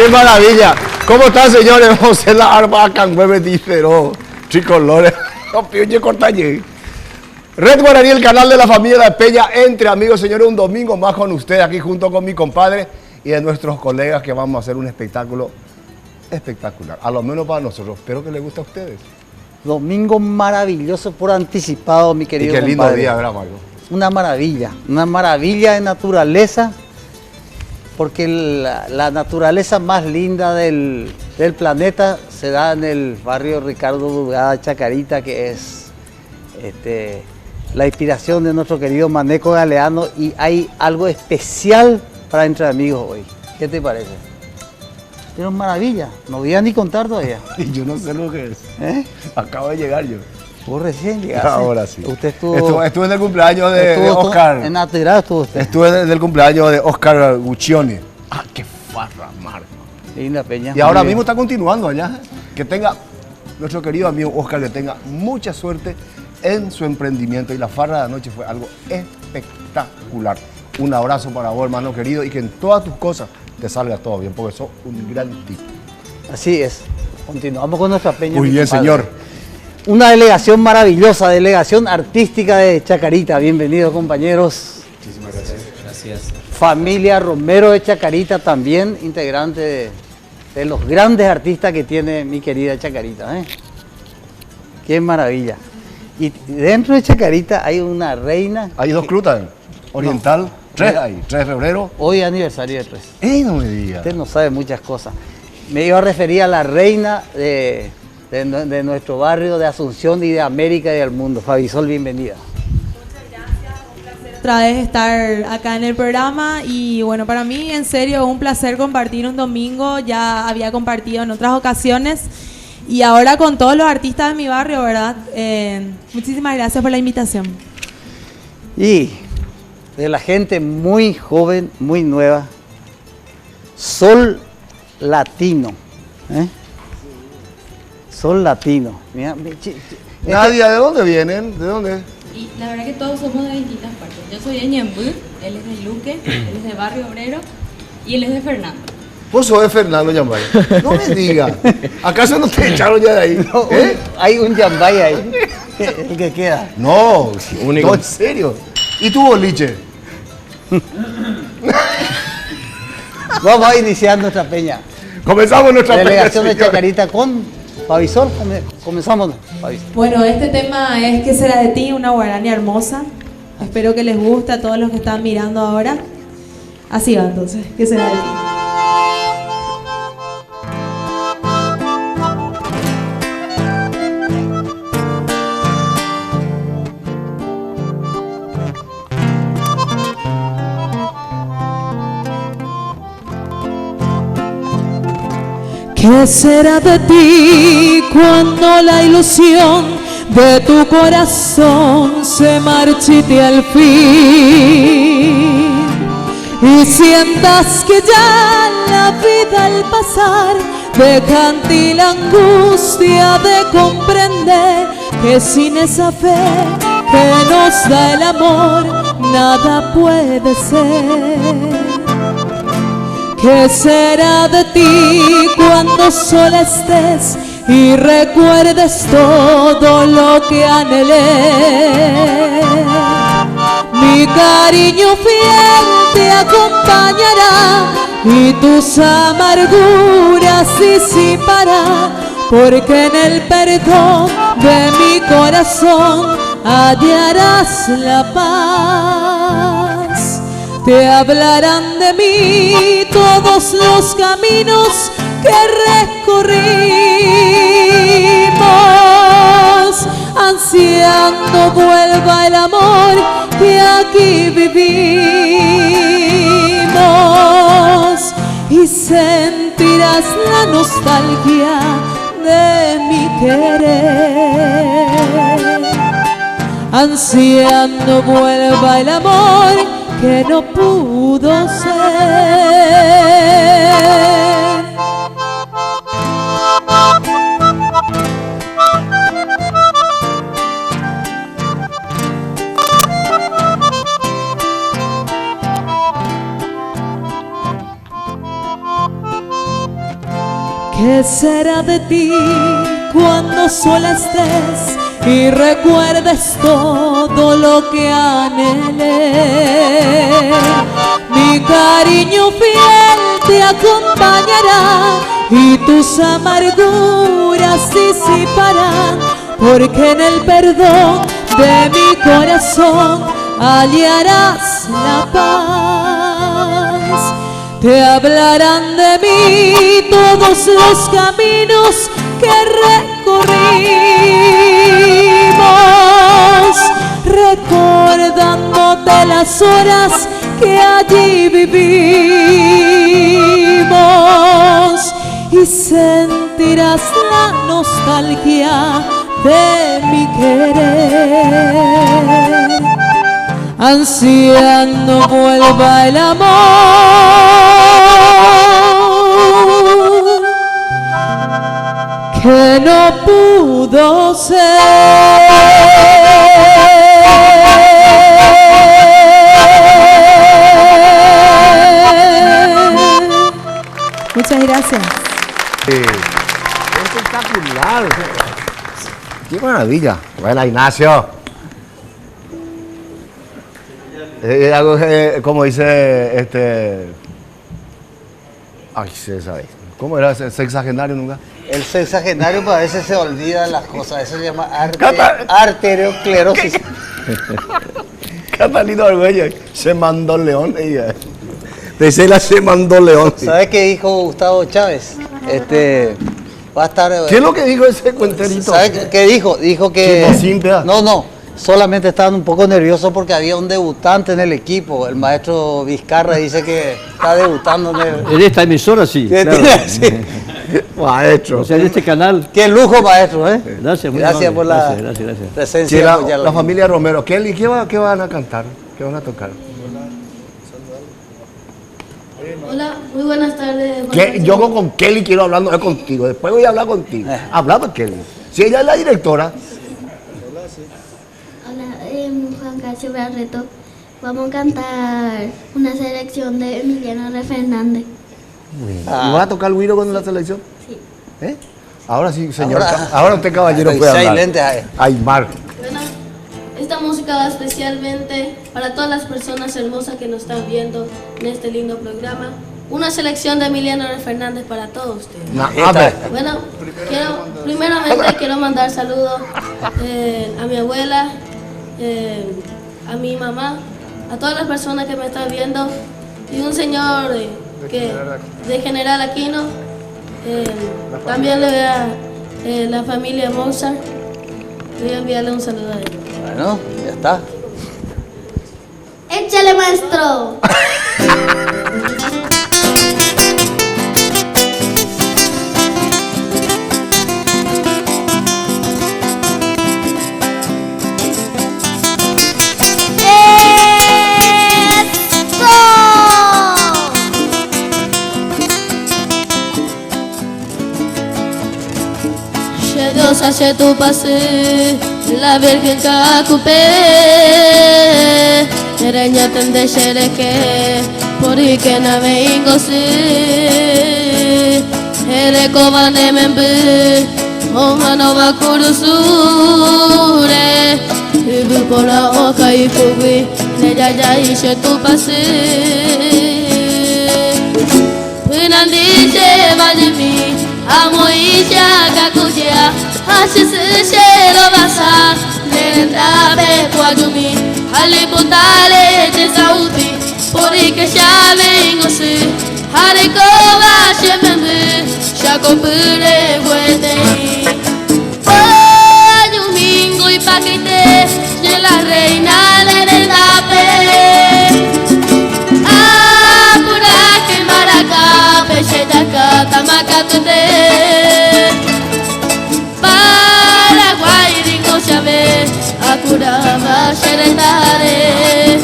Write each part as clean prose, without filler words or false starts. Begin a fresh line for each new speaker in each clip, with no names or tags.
¡Qué maravilla! ¿Cómo están, señores? José la arma cangueve diferó. Tricolores. Piuñe cortañe. Red Guaraní, el canal de la familia de Peña, entre amigos, señores, un domingo más con ustedes aquí junto con mi compadre y de nuestros colegas que vamos a hacer un espectáculo espectacular. A lo menos para nosotros. Espero que les guste a ustedes.
Domingo maravilloso por anticipado, mi querido
compadre. Y qué lindo
compadre.
día, ¿verdad, Mario?
Una maravilla de naturaleza, porque la naturaleza más linda del planeta se da en el barrio Ricardo Dugada, Chacarita, que es la inspiración de nuestro querido Maneco Galeano, y hay algo especial para Entre Amigos hoy. ¿Qué te parece? Pero maravilla, no voy a ni contar todavía.
Y yo no sé lo que es.
¿Eh?
Acabo de llegar yo.
Vos recién llegaste.
Ahora sí.
Usted estuvo
en el cumpleaños de Oscar.
En Atirado estuvo usted.
Estuve en el cumpleaños de Oscar Guccioni. ¡Ah, qué farra, Marco!
Linda Peña.
Y ahora mismo está continuando allá. Que tenga, nuestro querido amigo Oscar, que tenga mucha suerte en su emprendimiento. Y la farra de anoche fue algo espectacular. Un abrazo para vos, hermano querido, y que en todas tus cosas te salga todo bien, porque sos un gran tipo.
Así es. Continuamos con nuestra Peña.
Muy bien, señor.
Una delegación maravillosa, delegación artística de Chacarita. Bienvenidos, compañeros.
Muchísimas gracias. Gracias.
Familia Romero de Chacarita, también integrante de los grandes artistas que tiene mi querida Chacarita. Qué maravilla. Y dentro de Chacarita hay una reina.
Hay dos clubes, Oriental,
No.
3 hay, 3 de febrero.
Hoy aniversario de 3.
No me diga.
Usted no sabe muchas cosas. Me iba a referir a la reina de nuestro barrio de Asunción y de América y del mundo. Fabisol, bienvenida.
Muchas gracias, un placer otra vez estar acá en el programa y bueno, para mí en serio un placer compartir un domingo, ya había compartido en otras ocasiones y ahora con todos los artistas de mi barrio, ¿verdad? Muchísimas gracias por la invitación.
Y de la gente muy joven, muy nueva, Sol Latino. Sol Latino. Mira,
Nadia, ¿de dónde vienen? ¿De dónde?
Y la verdad que todos somos de distintas partes. Yo soy de Ñembú, él es de Luque, él es de Barrio Obrero y él es de Fernando.
Vos sos de Fernando Yambay. No me digas. ¿Acaso no te echaron ya de ahí?
No, hay un Yambay ahí, el que queda.
No,
Único.
no, en serio. ¿Y tu boliche?
Vamos a iniciar nuestra peña.
Comenzamos nuestra
Delegación de
señores.
Chacarita con Fabisol. Comenzamos, Fabisol.
Bueno, este tema es ¿Qué será de ti? Una guarania hermosa. Espero que les guste a todos los que están mirando ahora. Así va entonces, ¿qué será de ti? ¿Qué será de ti cuando la ilusión de tu corazón se marchite al fin? Y sientas que ya la vida al pasar deja en ti la angustia de comprender que sin esa fe que nos da el amor nada puede ser. ¿Qué será de ti cuando sola estés y recuerdes todo lo que anhelé? Mi cariño fiel te acompañará y tus amarguras disipará, porque en el perdón de mi corazón hallarás la paz. Te hablarán de mí todos los caminos que recorrimos, ansiando vuelva el amor que aquí vivimos, y sentirás la nostalgia de mi querer, ansiando vuelva el amor que no pudo ser. ¿Qué será de ti cuando sola estés y recuerdes todo lo que anhelé? Mi cariño fiel te acompañará y tus amarguras disiparán, porque en el perdón de mi corazón hallarás la paz. Te hablarán de mí todos los caminos que recorrimos, recordándote las horas que allí vivimos, y sentirás la nostalgia de mi querer, ansiando vuelva el amor que no pudo ser. Muchas gracias.
Espectacular. Qué maravilla. Buena, Ignacio. Algo como dice ay, se sabe. ¿Cómo era ese sexagenario nunca?
El sexagenario a veces se olvida las cosas, eso se llama
Cata-
arteriosclerosis.
Catalino Argüello se mandó león. Ella. Dice la se mandó león.
¿Sabes qué dijo Gustavo Chávez? Va a estar.
¿Qué es lo que dijo ese cuenterito?
¿Sabes qué dijo? Dijo que.
Chinta.
No, solamente estaban un poco nerviosos porque había un debutante en el equipo. El maestro Vizcarra dice que está debutando en el.
En esta emisora sí. Claro.
Sí.
Maestro.
O sea, en este canal.
Qué lujo, maestro, ¿eh?
Gracias, muy
Gracias
amable.
por la
Gracias.
presencia.
Sí,
de
la familia Romero. ¿Qué van a cantar? ¿Qué van a tocar?
Hola, muy buenas tardes.
Yo con Kelly quiero hablar, no es contigo. Después voy a hablar contigo. Hablamos Kelly. Si ella es la directora.
Hola, Juan Casio Barreto. Vamos a cantar una selección de Emiliano R. Fernández.
¿Y vas a tocar el güiro con la selección?
Sí.
¿Eh? Ahora sí, señor. Ahora usted, caballero, puede hablar.
Silente,
Aymar.
Bueno, esta música va especialmente para todas las personas hermosas que nos están viendo en este lindo programa. Una selección de Emiliano R. Fernández para todos ustedes. Bueno, primeramente quiero mandar saludos a mi abuela, a mi mamá, a todas las personas que me están viendo, y un señor de General Aquino. También le voy a la familia Mozart. Voy a enviarle un saludo a él.
Bueno, ya está.
¡Échale, maestro! Sache tu pase, la Virgen Cacupé, Ereña tende xereque, por que na vengo si, Ere cobane membe, Oma no va curusure, Ibu por la oca y fugui, Neya ya ishe tu pase, Pinandiche vayemi, Amo isha kakuya. Shelo basa, nendabe kwajumi, alipotale te sauti, porque ya vengo si, harikoba shemembe, shakopure guetei. Oh, domingo y paquete, de la reina le dape. Ah, pura que maraca, peche daca, tamakatete. Akurama sheretare,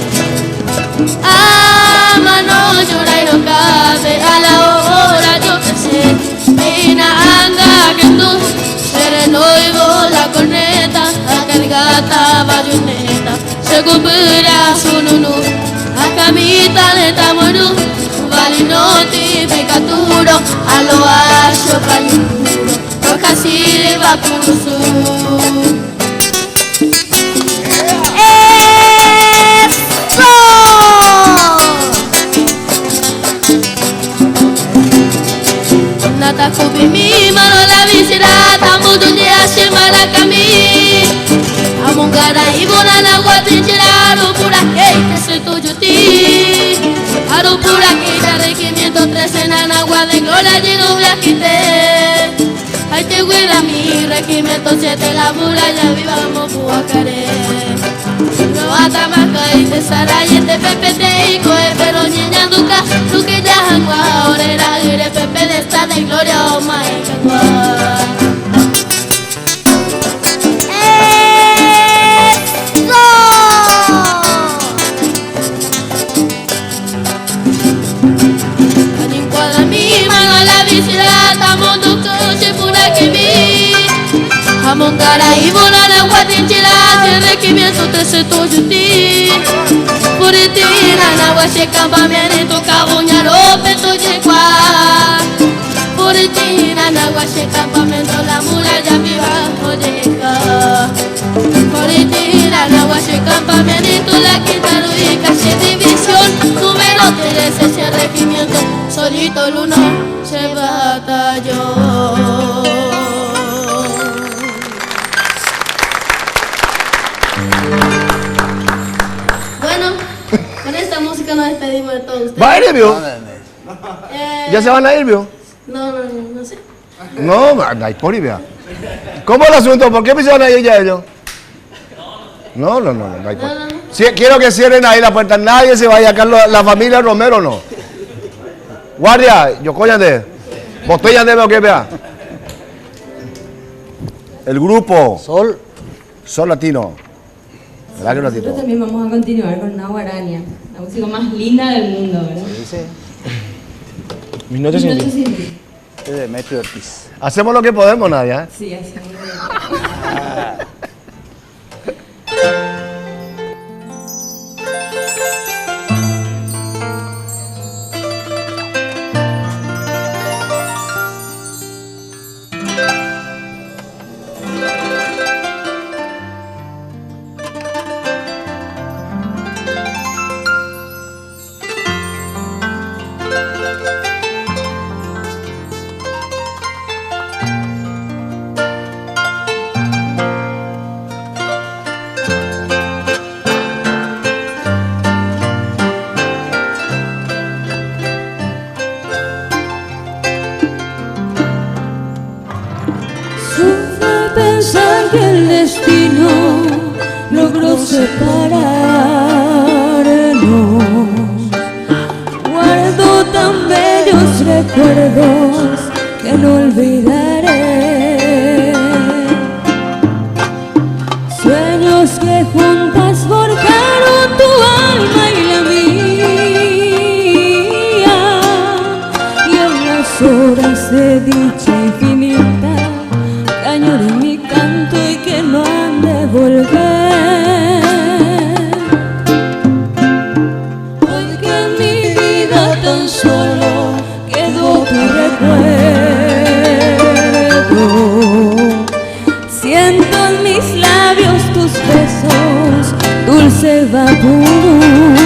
ama no llorar no cabe, a la hora yo que sé, mina anda que tú, sereno y la corneta, a cargata bayoneta, se cumplirá su nunu, a camita de tamonu, valinoti pecaturo a lo acho pañudo, roja silva purusu. Nata kubi mi mano la visirata mudu de ashimara kami. Amongara ibona na guatinchiraro pura que soy tuyo ti. Aro pura que daré 513 en agua de gloria de doble quité. Ay te huela mi regimiento 7 la muralla vivamos puacare. No atamaca y te sara y te pepe te ico pero niña nunca tú que ya agua ahora era el pepe de esta de gloria oh my God. Amongara y volar agua de enchilada, el regimiento 13 tuyo ti. Puritina, agua se campamento, cabuñaro, peto yegua. Puritina, agua se campamento, la muralla viva, jodeca. Puritina, agua se campamento, la quinta ruica, se división, número 13, ese regimiento, solito el uno se batalló. Nos despedimos de todos ustedes.
¿Va a ir, vio? ¿Ya se van a ir, vio?
No sé.
No, hay por ahí, vea. ¿Cómo es el asunto? ¿Por qué me se van a ir ya ellos? No hay por ahí. Sí, quiero que cierren ahí la puerta. Nadie se vaya acá, la familia Romero no. Guardia, yo coñate. Botella de o qué, vea. El grupo
Sol.
Sol Latino.
Nosotros también vamos a continuar con una guaraña, la música más linda del mundo, ¿verdad?
Mis noches sin ti.
Es de Demetrio Ortiz.
Hacemos lo que podemos, Nadia.
Sí, así es.
Que el destino logró separarnos. Guardo tan bellos recuerdos que no olvidaré. Sueños que juntas forjaron tu alma y la mía. Y en las horas de dicha infinita añoré mi canto y que no han de volver. Hoy que en mi vida tan solo quedó tu recuerdo, siento en mis labios tus besos, dulce vapor.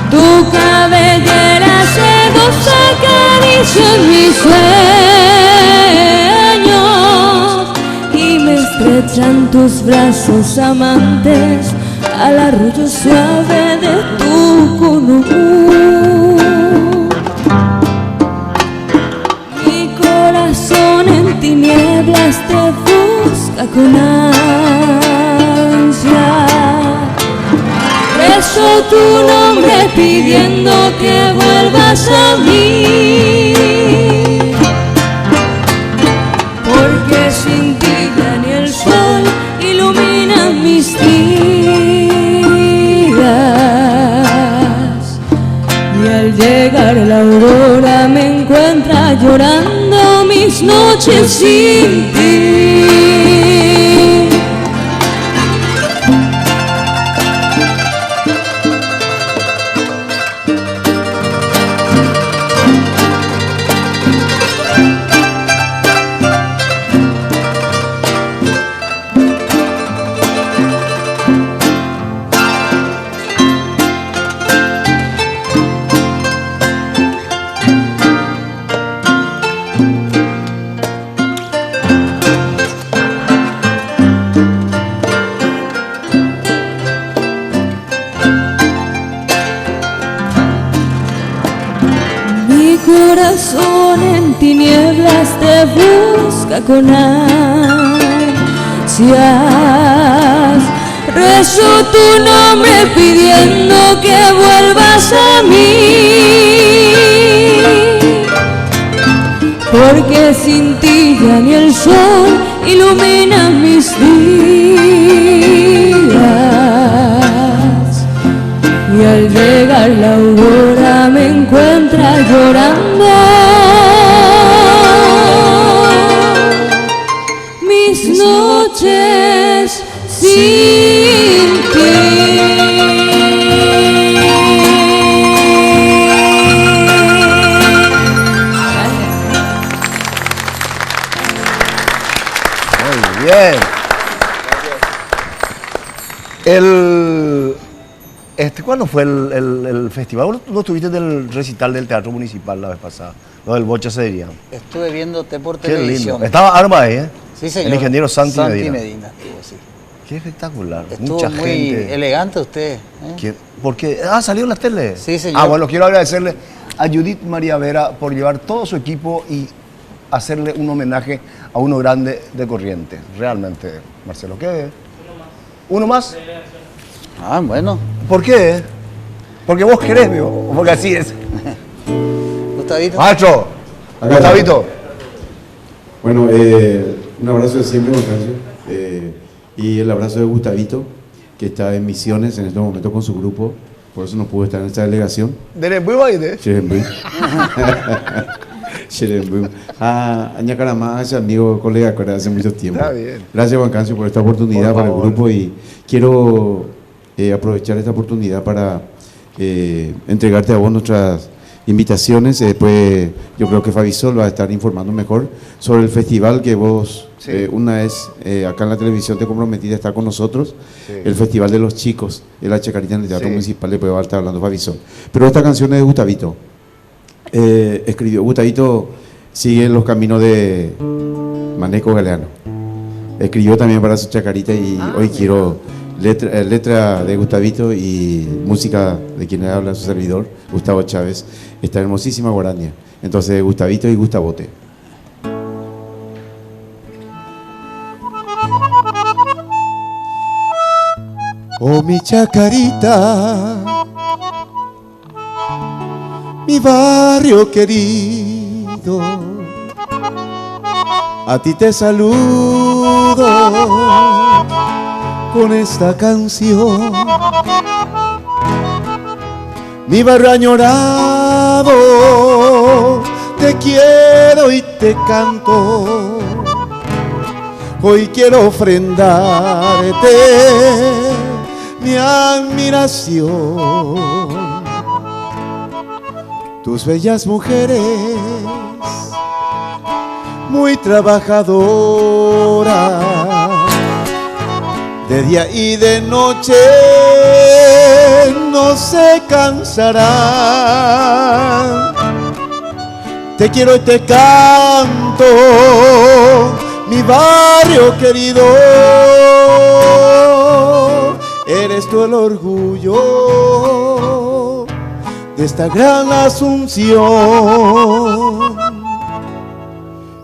Tu cabellera sedosa acaricia en mis sueños y me estrechan tus brazos amantes al arrullo suave de tu conuco. Mi corazón en tinieblas te busca con ansia. Rezo tu nombre pidiendo que vuelvas a mí, porque sin ti ya ni el sol ilumina mis días. Y al llegar la aurora me encuentra llorando mis noches sin ti. corazón en tinieblas te busca con ansias. Rezo tu nombre pidiendo que vuelvas a mí, porque sin ti ya ni el sol ilumina mis días. Y al llegar la aurora me encuentra llorando. Mis noches sin ti.
Muy bien. ¿Cuándo fue el festival? ¿Vos no estuviste del recital del Teatro Municipal la vez pasada? Lo del Bocha Cedería.
Estuve viéndote por
Qué
televisión.
lindo. Estaba Arma ahí, ¿eh?
Sí, señor.
El ingeniero Santi Medina.
estuvo, sí.
Qué espectacular.
Estuvo
mucha
muy
gente.
elegante usted.
Porque salió en las tele.
Sí, señor.
Bueno, quiero agradecerle a Judith María Vera por llevar todo su equipo y hacerle un homenaje a uno grande de Corrientes. Realmente, Marcelo, ¿qué? ¿Uno más?
Bueno.
¿Por qué? Porque vos querés, ¿no? Porque así es.
Gustavito.
Maestro, Gustavito.
Bueno, un abrazo de siempre, Juan. Y el abrazo de Gustavito, que está en misiones en estos momentos con su grupo, por eso no pudo estar en esta delegación.
¿De Buibaide?
Xerembu. Añacarama, ese amigo, colega, que hace mucho tiempo.
Está bien.
Gracias, Juan Cancio, por esta oportunidad para el grupo y quiero aprovechar esta oportunidad para entregarte a vos nuestras invitaciones. Después yo creo que Fabisol va a estar informando mejor sobre el festival que vos una vez acá en la televisión te comprometiste a estar con nosotros, el Festival de los Chicos de la Chacarita en el Teatro Municipal. Después va a estar hablando Fabisol. Pero esta canción es de Gustavito. Escribió Gustavito, sigue los caminos de Maneco Galeano. Escribió también para su Chacarita y hoy quiero letra de Gustavito y música de quien le habla su servidor, Gustavo Chávez, esta hermosísima guarania. Entonces, Gustavito y Gustavote. Oh, mi Chacarita, mi barrio querido, a ti te saludo con esta canción. Mi barrio añorado, te quiero y te canto. Hoy quiero ofrendarte mi admiración. Tus bellas mujeres, muy trabajadoras, de día y de noche no se cansarán. Te quiero y te canto, mi barrio querido. Eres tú el orgullo de esta gran Asunción.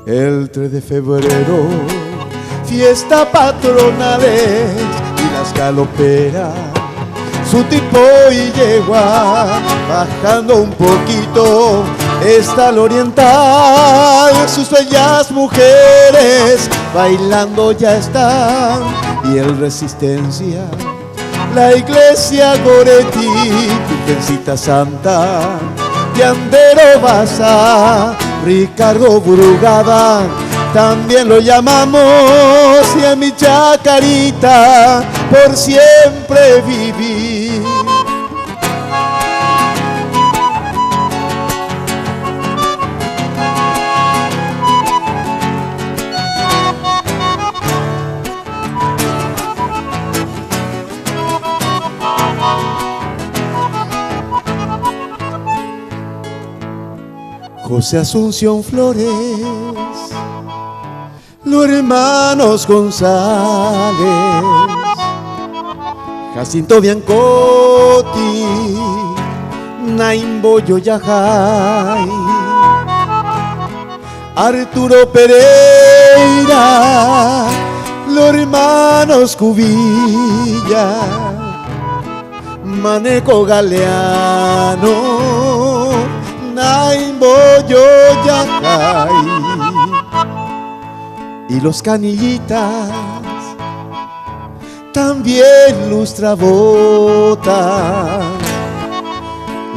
El 3 de febrero, fiesta patronales y las galoperas, su tipo y yegua, bajando un poquito está el oriental. Sus bellas mujeres bailando ya están y el Resistencia, la iglesia Goretti, Virgencita Santa, Yandero Baza, Ricardo Brugada, también lo llamamos, y a mi Chacarita por siempre vivir. José Asunción Flores, los hermanos González, Jacinto Biancotti, Naimbo Yoyajay,
Arturo Pereira, los hermanos Cubilla, Maneco Galeano, Naimbo Yoyacay y los Canillitas, también Lustrabota,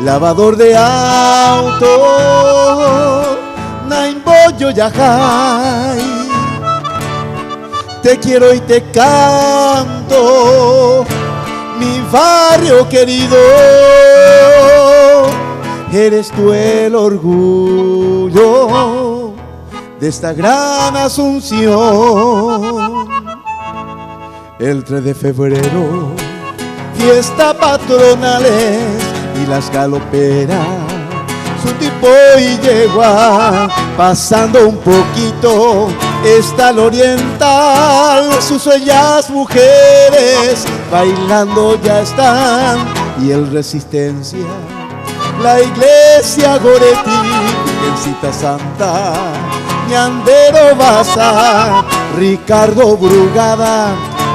lavador de auto, Naimbo Yoyacay. Te quiero y te canto, mi barrio querido, eres tú el orgullo de esta gran Asunción. El 3 de febrero, fiesta patronales y las galoperas, su tipo y yegua, pasando un poquito está el oriental, sus bellas mujeres bailando ya están, y el Resistencia, la iglesia Goretti, Virgencita Santa, Ñandero Baza, Ricardo Brugada,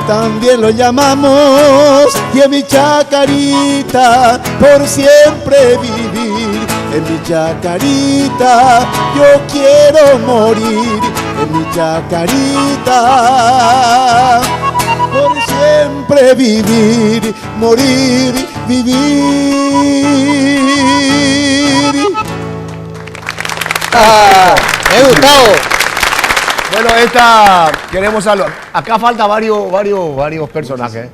también lo llamamos, y en mi chacarita por siempre vivir, en mi chacarita yo quiero morir, en mi chacarita por siempre vivir, morir, vivir.
Gustavo.
Bueno, queremos saludar. Acá falta varios personajes.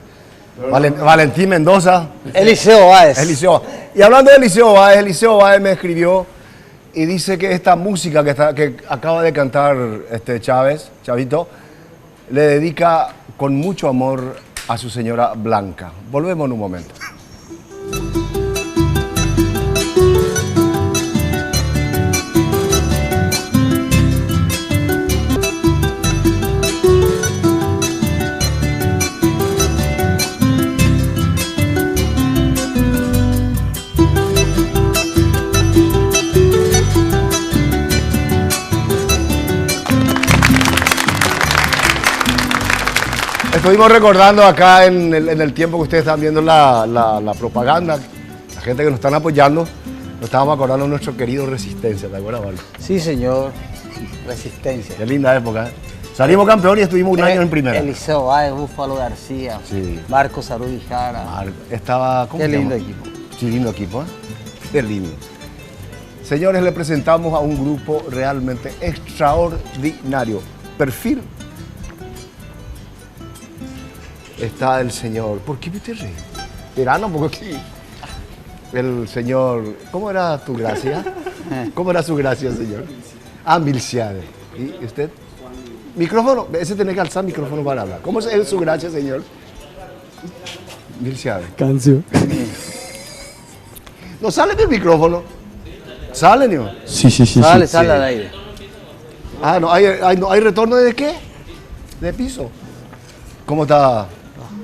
Valentín Mendoza.
Eliseo Báez.
Y hablando de Eliseo Báez me escribió y dice que esta música que acaba de cantar Chavito, le dedica con mucho amor a su señora Blanca. Volvemos en un momento. Estuvimos recordando acá en el tiempo que ustedes están viendo la propaganda, la gente que nos están apoyando, nos estábamos acordando de nuestro querido Resistencia, ¿te acuerdas, Vale?
Sí, señor, Resistencia.
Qué linda época, ¿eh? Salimos campeón y estuvimos un año en primera.
Eliseo Báez, Búfalo García,
sí.
Marcos Arudi Jara.
Qué
lindo equipo.
Sí, lindo equipo, ¿eh? Qué lindo. Señores, le presentamos a un grupo realmente extraordinario. Perfil. Está el señor, ¿por qué te ríes? Verano, porque aquí. El señor, ¿cómo era tu gracia? ¿Cómo era su gracia, señor? Milciade. ¿Y usted? Micrófono, ese tiene que alzar micrófono para hablar. ¿Cómo es su gracia, señor? Milciade.
Cancio.
¿No sale del micrófono? ¿Sale, no?
Sí.
Sale al aire.
¿No hay retorno de qué? ¿De piso? ¿Cómo está?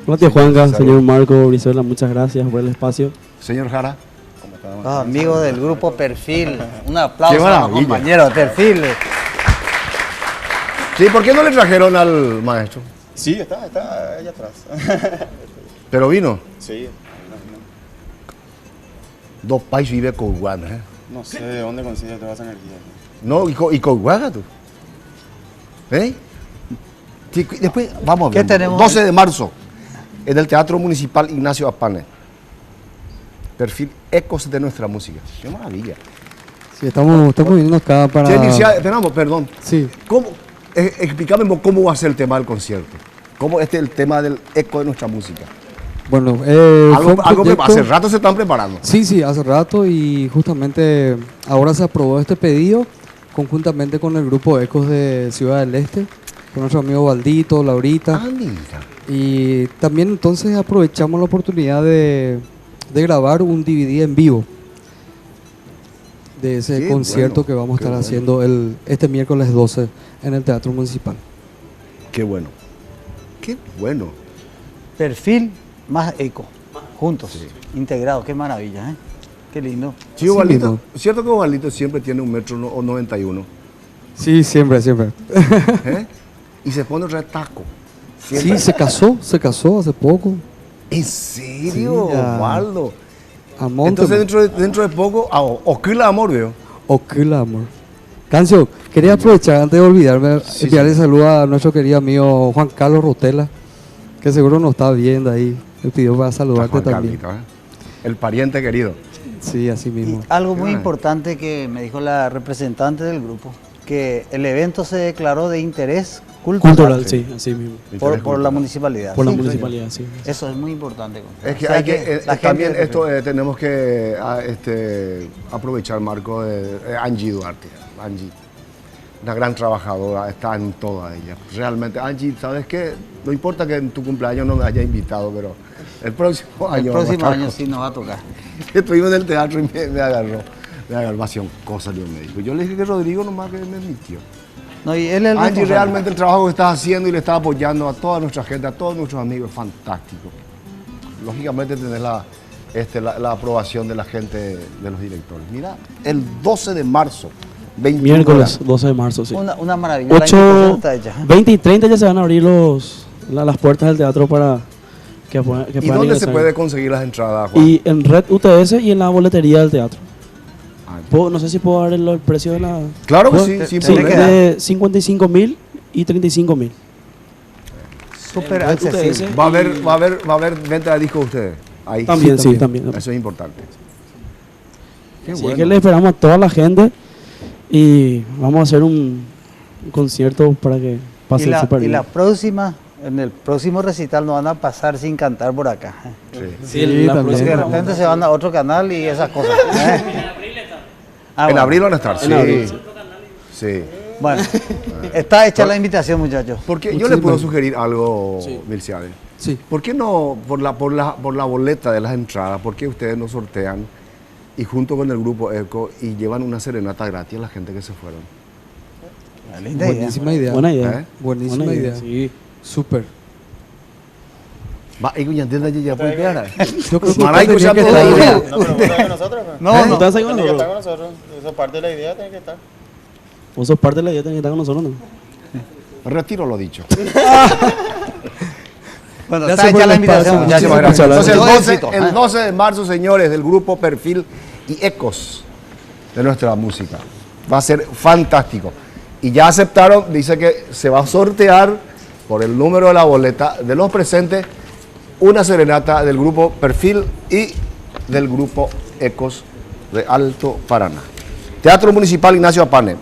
Gracias, Juanca, señor Marco Brizuela, muchas gracias por el espacio.
Señor Jara.
Amigos del grupo Perfil, un aplauso a los compañeros de Perfil.
Sí, ¿por qué no le trajeron al maestro?
Sí, está allá atrás.
¿Pero vino?
Sí.
Dos países vive con Guana, ¿eh?
No sé de dónde consigue toda esa energía.
No, y con Guana, tú. ¿Eh? Sí, después, vamos a ver.
¿Qué tenemos?
12 de marzo, en el Teatro Municipal Ignacio Apane. Perfil Ecos de nuestra música. ¡Qué maravilla!
Sí, estamos viniendo acá para...
Esperamos, perdón.
Sí.
Explícame cómo va a ser el tema del concierto. ¿Cómo es el tema del eco de nuestra música?
Bueno,
hace rato se están preparando.
Sí, hace rato, y justamente ahora se aprobó este pedido conjuntamente con el grupo Ecos de Ciudad del Este, con nuestro amigo Valdito, Laurita.
Mira.
Y también entonces aprovechamos la oportunidad de grabar un DVD en vivo de ese concierto que vamos a estar haciendo este miércoles 12 en el Teatro Municipal.
Qué bueno. Qué bueno.
Perfil más Eco, juntos, integrados, qué maravilla, ¿eh? Qué lindo.
Sí, Ovalito, ¿cierto que Ovalito siempre tiene 1,91 m?
Sí, siempre, siempre.
¿Eh? Y se pone retaco.
Sí, se casó hace poco.
¿En serio,
Sí, ya.
Osvaldo?
Amor.
Entonces dentro de poco, Oquila Amor, veo.
Oquila Amor. Cancio, quería aprovechar antes de olvidarme, enviarle saludo a nuestro querido amigo Juan Carlos Rotela, que seguro nos está viendo ahí. Me pidió para saludarte
Juan
también.
Carlito, el pariente querido.
Sí, así mismo.
Algo muy importante que me dijo la representante del grupo, que el evento se declaró de interés cultural.
Sí, así mismo.
Por la municipalidad.
Por la
Sí,
municipalidad, sí.
Eso es muy importante.
Es que
O sea
hay que,
la
también
gente-
esto tenemos que aprovechar, Marco, de Angie Duarte. Angie, una gran trabajadora, está en toda ella. Realmente, Angie, ¿sabes qué? No importa que en tu cumpleaños no me haya invitado, pero el próximo año.
El próximo
vamos a
año
estar
sí nos va a tocar.
Estuvimos en el teatro y me agarró. Me agarró, hacía cosas, Dios me dijo. Yo le dije que Rodrigo nomás que me mintió.
No, y él es el
Angie,
responsable.
realmente el trabajo que estás haciendo y le estás apoyando a toda nuestra gente, a todos nuestros amigos, es fantástico. Lógicamente tener la aprobación de la gente, de los directores. Mira, el 12 de marzo, 21
Miércoles
horas.
12 de marzo, sí.
Una maravilla. La invitación
8,
está hecha.
20 y 30 ya se van a abrir las puertas del teatro para que puedan
¿Y dónde se
ingresar.
puede conseguir las entradas, Juan?
Y en Red UTS y en la boletería del teatro. No sé si puedo dar el precio de la...
Claro que
¿Puedo?
sí, sin problema.
De 55.000 y 35.000.
Súper
Red
accesible.
UTS
¿Va a haber venta de discos de ustedes? Ahí.
También, sí, también.
Eso es importante. Qué
Así
bueno.
es que le esperamos a toda la gente y vamos a hacer un concierto para que pase
Y
súper bien.
la próxima, en el próximo recital nos van a pasar sin cantar por acá.
Sí, la
Porque
próxima
de
vamos.
repente se van a otro canal y esas cosas.
En abril van a estar,
En
sí.
abril.
Sí.
Bueno, está hecha la invitación, muchachos.
Porque yo le puedo sugerir algo, Milciades.
Sí.
¿Por qué no, por la boleta de las entradas, por qué ustedes no sortean y junto con el grupo ECO y llevan una serenata gratis a la gente que se fueron?
Buenísima idea.
Buena idea.
¿Eh?
Buenísima
Buena
idea.
Sí.
Súper.
Va, y ya entiendes, ya puede quedar.
Yo creo que
Maraico
usted
ya
tenía que
todo
estar.
el día.
No, pero vos estás con nosotros. pues.
No, no.
¿Estás ahí con
Tiene que
nosotros?
estar con nosotros. Eso es parte de la idea, tiene que estar.
Vos sos parte de la idea, tenés que estar con nosotros, ¿no?
Retiro lo dicho.
Bueno,
Gracias
está
por
hecha
el
la invitación,
espacio.
muchachos.
Muchísimas gracias. Entonces,
Éxito,
el
¿eh?
12 de marzo, señores, del grupo Perfil y Ecos de nuestra música. Va a ser fantástico. Y ya aceptaron, dice que se va a sortear por el número de la boleta de los presentes una serenata del grupo Perfil y del grupo Ecos de Alto Paraná. Teatro Municipal Ignacio Apane.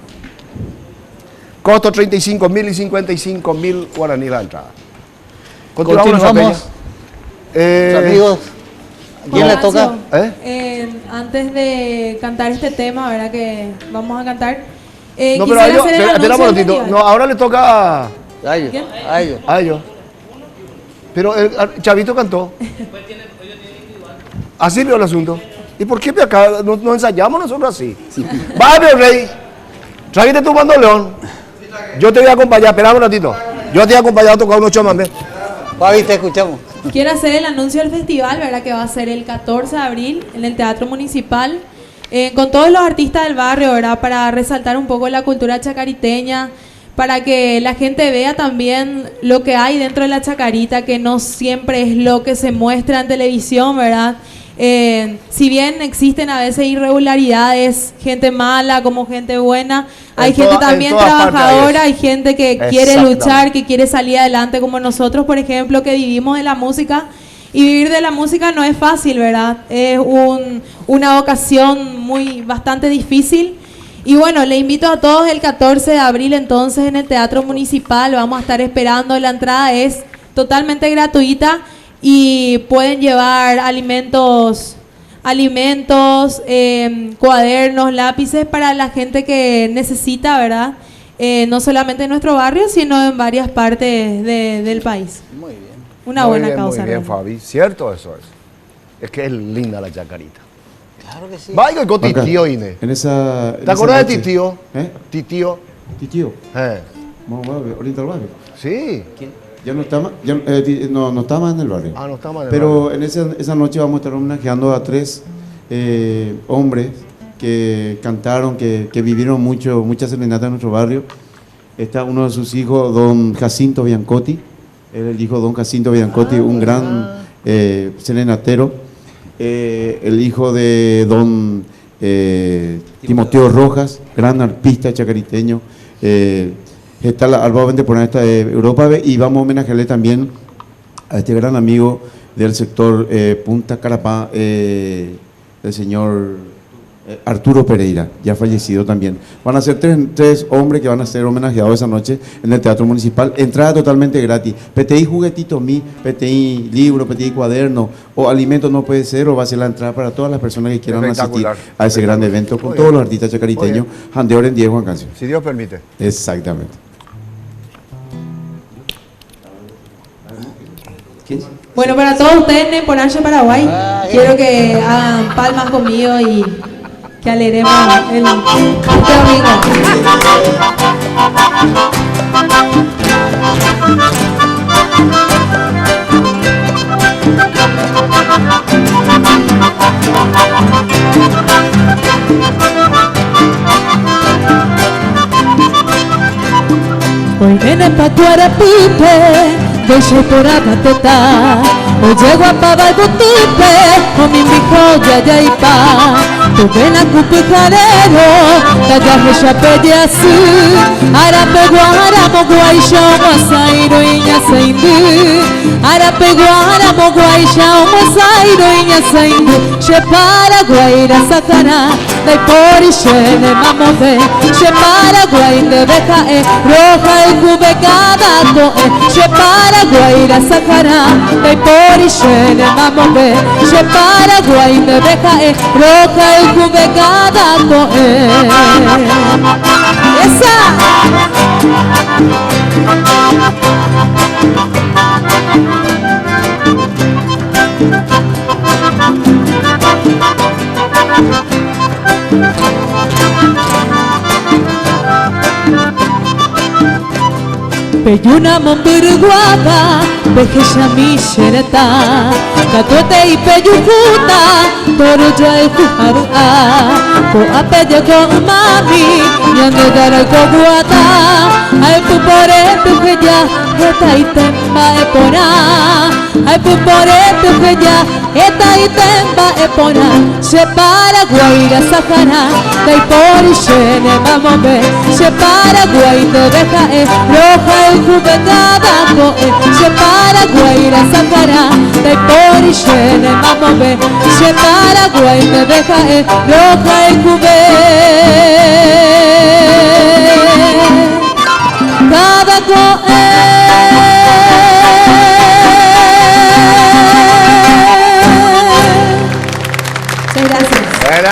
Costo 35.000 y 55.000 guaraní la entrada.
Continuamos. Amigos, ¿quién le toca?
Antes de cantar este tema, ¿verdad? Que vamos a cantar.
No, pero
quisiera
a ellos,
hacer el
espera un
anuncio del
momentito.
festival.
No, ahora le toca
A ellos.
¿Quién?
A ellos.
a ellos. Pero el Chavito cantó. Así veo el asunto. ¿Y por qué acá no ensayamos nosotros así? Va, mi rey. Tráguete tu bandoleón. Yo te voy a acompañar. Espera un ratito. Yo te voy a acompañar a tocar unos chamamés.
Fabi, te escuchamos.
Quiero hacer el anuncio del festival, ¿verdad? Que va a ser el 14 de abril en el Teatro Municipal. Con todos los artistas del barrio, ¿verdad? Para resaltar un poco la cultura chacariteña, para que la gente vea también lo que hay dentro de la chacarita, que no siempre es lo que se muestra en televisión, ¿verdad? Si bien existen a veces irregularidades, gente mala como gente buena, hay gente también trabajadora, hay gente que quiere luchar, que quiere salir adelante, como nosotros, por ejemplo, que vivimos de la música. Y vivir de la música no es fácil, ¿verdad? Es una vocación bastante difícil. Y bueno, le invito a todos el 14 de abril entonces en el Teatro Municipal. Vamos a estar esperando. La entrada es totalmente gratuita y pueden llevar alimentos, cuadernos, lápices para la gente que necesita, ¿verdad? No solamente en nuestro barrio, sino en varias partes del país.
Muy bien.
Una
Muy
buena
bien,
causa.
Muy bien,
realmente.
Fabi. Cierto eso es. Es que es linda la chacarita.
Claro que sí.
Vaya con Titío, Inés.
En esa,
¿Te acuerdas de Titío?
¿Eh?
Titío.
Titío.
Eh.
Vamos a ver, ahorita al barrio.
Sí.
Ya no está más, no está más en el barrio.
Ah, no está mal.
Pero en esa noche vamos a estar homenajeando a 3 hombres que cantaron, que vivieron muchas serenatas en nuestro barrio. Está uno de sus hijos, don Jacinto Biancotti. Él es el hijo de don Jacinto Biancotti, un gran serenatero. El hijo de don Timoteo Rojas, gran arpista chacariteño. Está Alba por esta Europa, y vamos a homenajearle también a este gran amigo del sector Punta Carapá, el señor Arturo Pereira, ya fallecido también. Van a ser tres hombres que van a ser homenajeados esa noche en el Teatro Municipal. Entrada totalmente gratis. PTI juguetito PTI libro, PTI cuaderno o alimento no puede ser, o va a ser la entrada para todas las personas que quieran asistir a ese gran evento con todos los artistas chacariteños. Handeo en 10, Juan Cancio.
Si Dios permite.
Exactamente.
Bueno, para todos ustedes en Ponache, Paraguay, quiero que hagan palmas conmigo y que alegremos el domingo.
Hoy viene pa' Tuarapipe, deixei por Abateta. Hoy llego a Pabalbotipe, o mi mijo de Ayaipá. Tu ven a Cupicarero, Tagaje Chapellasu. Arapeguara, Moguaisha, Mosairo, Iña Saindu. Arapeguara, Moguaisha, Mosairo, Iña Saindu. Che Paraguaira, Sacará, Dai Porixene, Mamove. Che Paraguai, Nebecae, Roja, El Cubecada, Toe. Che Paraguaira, Sacará, Dai Porixene, Mamove. Che Paraguai, Nebecae, Roja, El Cubecada, Toe. Esa. Peyuna Momburguaba, Pejeja Mishereta, Catote y Peyucuta, Toruja y Cujarua, Coapella con Mami, Yanedara Coguata, Ay Pupore, Tujeya, Eta y Temba Epona, Ay Pupore, Tujeya, Eta y Temba Epona, Se Paraguaira Sahara, Dai Porixene Mamome, Se Paraguay de Bejae, Roja el Cubecada, Se Paraguaira Sacará, Dai Porixene Mamome, Se Paraguay de Bejae, Roja el Cubecada,
Gracias.
Bueno.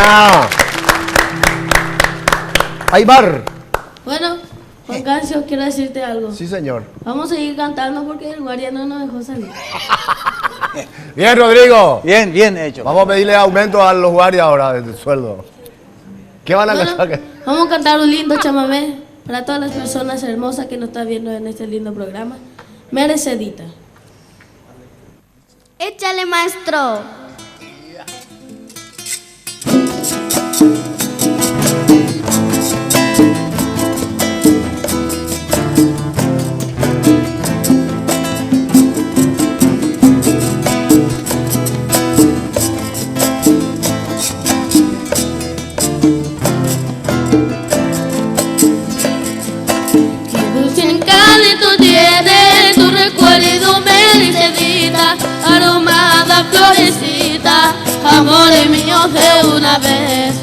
Aybar.
Bueno, Juan Cancio, quiero decirte algo.
Sí, señor.
Vamos a seguir cantando porque el guardia no nos dejó salir.
Bien, Rodrigo.
Bien hecho.
Vamos a pedirle aumento a los guardias ahora de sueldo. ¿Qué van a cantar?
Vamos a cantar un lindo chamamé para todas las personas hermosas que nos están viendo en este lindo programa. Merecedita.
Échale, maestro.
Florecita, amores míos de una vez.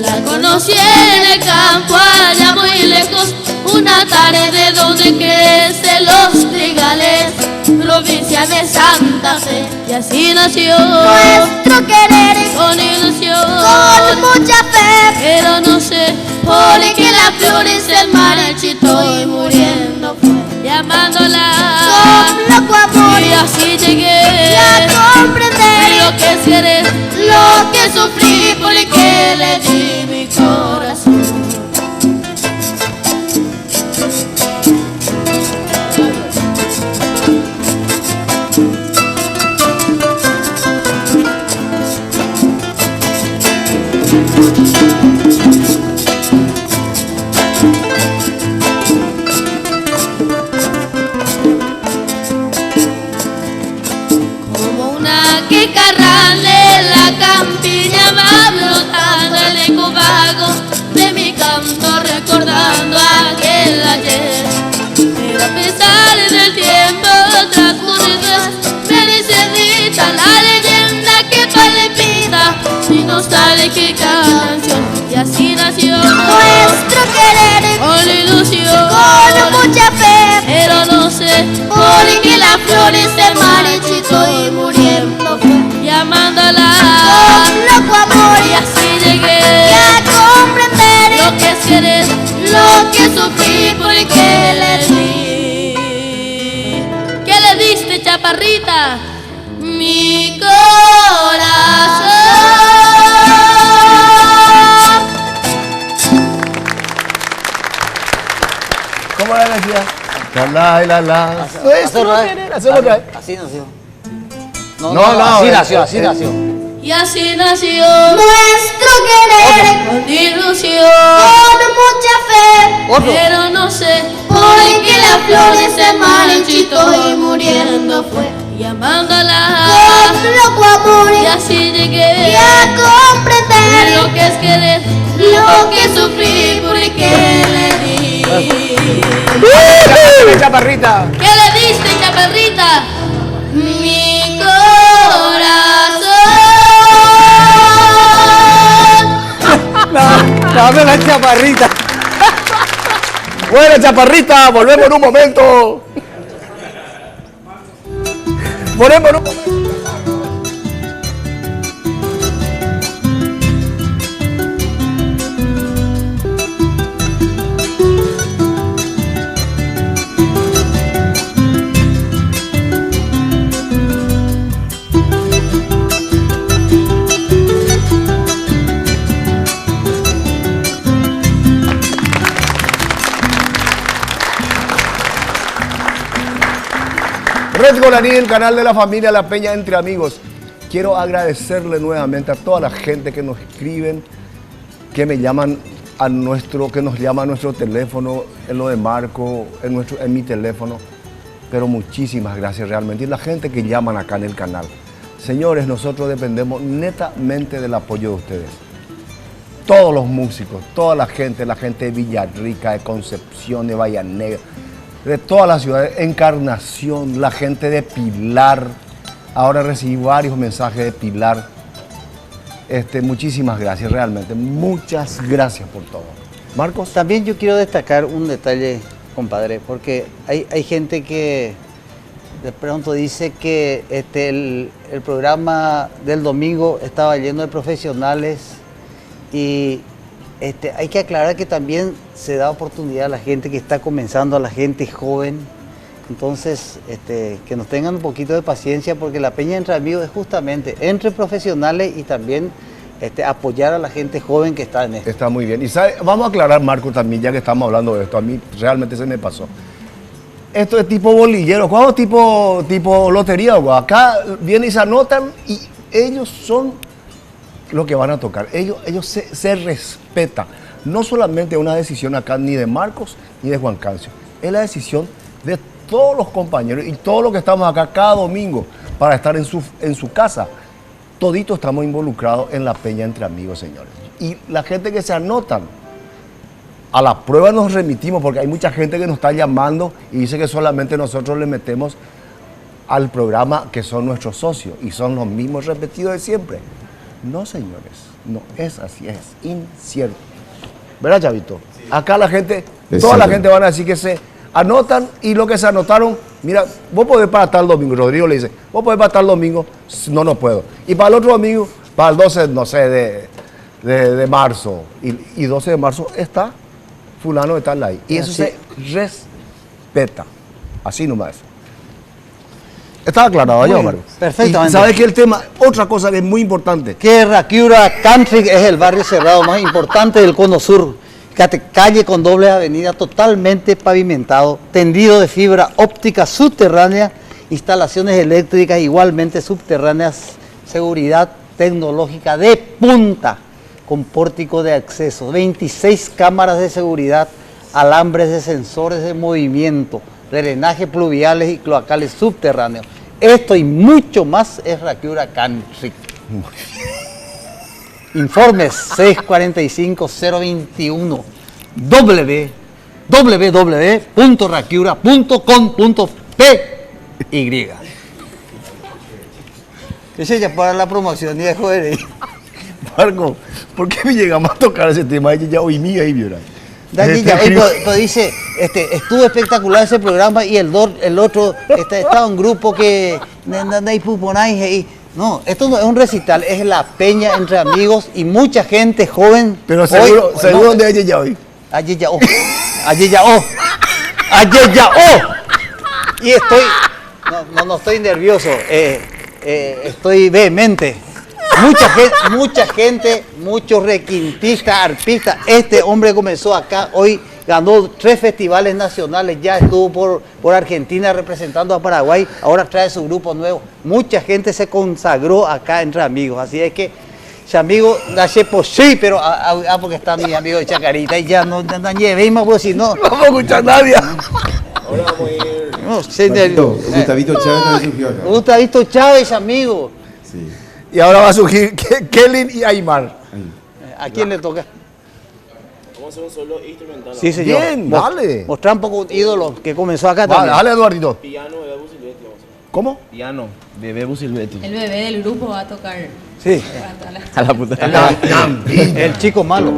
La conocí en el campo allá muy lejos, una tarde donde crecen los trigales, provincia de Santa Fe, y así nació
nuestro querer,
con ilusión,
con mucha fe.
Pero no sé por qué la flores del marchito y muriendo fue, llamándola
con loco amor,
y así llegué
a comprender
lo que es querer, lo que sufrí porque le di mi corazón. Como una quicarra de la campiña va brotando el eco vago de mi canto recordando aquel ayer. Pero a pesar del tiempo transcurrido me dice Rita la leyenda que palpita mi nostálgica canción. Y así nació
Nuestro querer
con ilusión,
con mucha fe,
pero no sé por qué las flores se marchitó y muriendo fue. Y amándola
con loco amor,
y así llegué
a comprender
lo que es querer, lo que sufrí porque le di. ¿Qué le diste, chaparrita? Mi corazón.
¿Cómo la decía? La.
Así nació.
No,
así nació, así nació.
Y así nació
nuestro querer
con ilusión,
con mucha fe,
pero no sé por qué las flores se marchitó y muriendo fue. Y amándola
con loco amor,
y así llegué
a comprender
lo que es querer, lo que sufrí porque le di.
¡Cállate, chaparrita!
¿Qué le diste, chaparrita? Mi corazón.
Dame la chaparrita.
Bueno, chaparrita, volvemos en un momento. Volvemos en un momento. Red Guaraní, el canal de la familia La Peña Entre Amigos. Quiero agradecerle nuevamente a toda la gente que nos escriben, que me llaman que nos llama a nuestro teléfono, en lo de Marco, en mi teléfono. Pero muchísimas gracias realmente. Y la gente que llaman acá en el canal. Señores, nosotros dependemos netamente del apoyo de ustedes. Todos los músicos, toda la gente de Villarrica, de Concepción, de Bahía Negra, de todas las ciudades, Encarnación, la gente de Pilar. Ahora recibí varios mensajes de Pilar. Muchísimas gracias, realmente. Muchas gracias por todo. Marcos.
También yo quiero destacar un detalle, compadre, porque hay gente que de pronto dice que el programa del domingo estaba lleno de profesionales y hay que aclarar que también se da oportunidad a la gente que está comenzando, a la gente joven. Entonces, que nos tengan un poquito de paciencia porque la Peña Entre Amigos es justamente entre profesionales y también apoyar a la gente joven que está en esto.
Está muy bien. Y vamos a aclarar, Marco, también, ya que estamos hablando de esto. A mí realmente se me pasó. Esto es tipo bolillero, juego tipo lotería. Acá vienen y se anotan y ellos son lo que van a tocar. Ellos se respetan. No solamente una decisión acá ni de Marcos ni de Juan Cancio. Es la decisión de todos los compañeros y todos los que estamos acá cada domingo para estar en su casa. Toditos estamos involucrados en la Peña Entre Amigos, señores. Y la gente que se anotan, a la prueba nos remitimos porque hay mucha gente que nos está llamando y dice que solamente nosotros le metemos al programa que son nuestros socios y son los mismos repetidos de siempre. No, señores, no es así, es incierto. ¿Verdad, Chavito? Acá la gente, toda la gente van a decir que se anotan y lo que se anotaron, mira, vos podés para tal domingo, Rodrigo le dice, vos podés para tal domingo, no puedo. Y para el otro domingo, para el 12, no sé, de marzo, y 12 de marzo está, fulano está ahí. Y eso se respeta, así nomás. Está aclarado ya, Omar.
Perfectamente.
Y sabes que el tema, otra cosa que es muy importante.
Que Raquiura Country es el barrio cerrado más importante del Cono Sur. Calle con doble avenida totalmente pavimentado, tendido de fibra óptica subterránea, instalaciones eléctricas igualmente subterráneas, seguridad tecnológica de punta. con pórtico de acceso, 26 cámaras de seguridad, alambres de sensores de movimiento, drenaje pluviales y cloacales subterráneos. Esto y mucho más es Rakiura Country. Informes 645-021 www.rakiura.com.py. Ese ya para la promoción y dejo de ir.
Marco, ¿por qué me llegamos a tocar ese tema? Ella ya oí mía ahí, Viora.
Pero dice, estuvo espectacular ese programa y el otro estaba un grupo que no, esto no es un recital, es la peña entre amigos y mucha gente joven.
Pero seguro, seguro donde ella ya hoy.
Ayer ya y estoy, no estoy nervioso, estoy vehemente. Mucha gente, muchos requintistas, arpistas. Este hombre comenzó acá, hoy ganó 3 festivales nacionales, ya estuvo por Argentina representando a Paraguay, ahora trae su grupo nuevo. Mucha gente se consagró acá entre amigos, así es que, amigo, sí, pero porque está mi amigo de Chacarita y ya no lleve más, pues si no.
No vamos a escuchar a nadie.
Ahora vamos a ir.
Gustavito Chávez también surgió acá.
Gustavito Chávez, amigo.
Sí.
Y ahora va a surgir Kelly y Aymar.
¿A quién le toca?
Vamos a hacer un solo instrumental.
Sí, señor.
Bien, dale.
Mostrar un poco un ídolo que comenzó acá
Vale,
también.
dale, Eduardito.
Piano de Bebu Silvetti. vamos a hacer.
¿Cómo?
Piano de Bebu Silvetti.
El bebé del grupo va a tocar.
Sí.
A la puta.
El chico malo.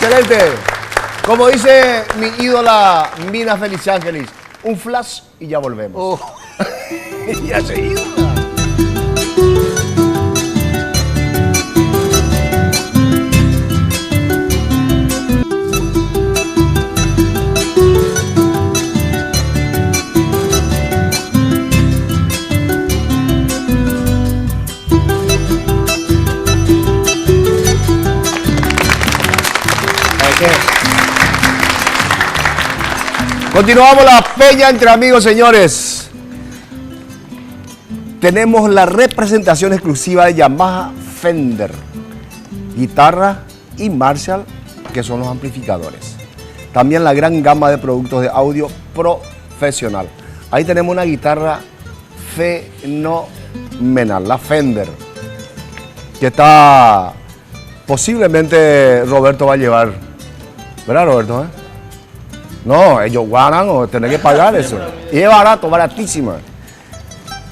Excelente. Como dice mi ídola Mina Feliciángelis, un flash y ya volvemos. Ya se hizo. Continuamos la peña entre amigos, señores. Tenemos la representación exclusiva de Yamaha Fender, guitarra y Marshall, que son los amplificadores. También la gran gama de productos de audio profesional. Ahí tenemos una guitarra fenomenal, la Fender, que está posiblemente Roberto va a llevar. ¿Verdad, Roberto? No, ellos ganan o tener que pagar eso. Y es barato, baratísima.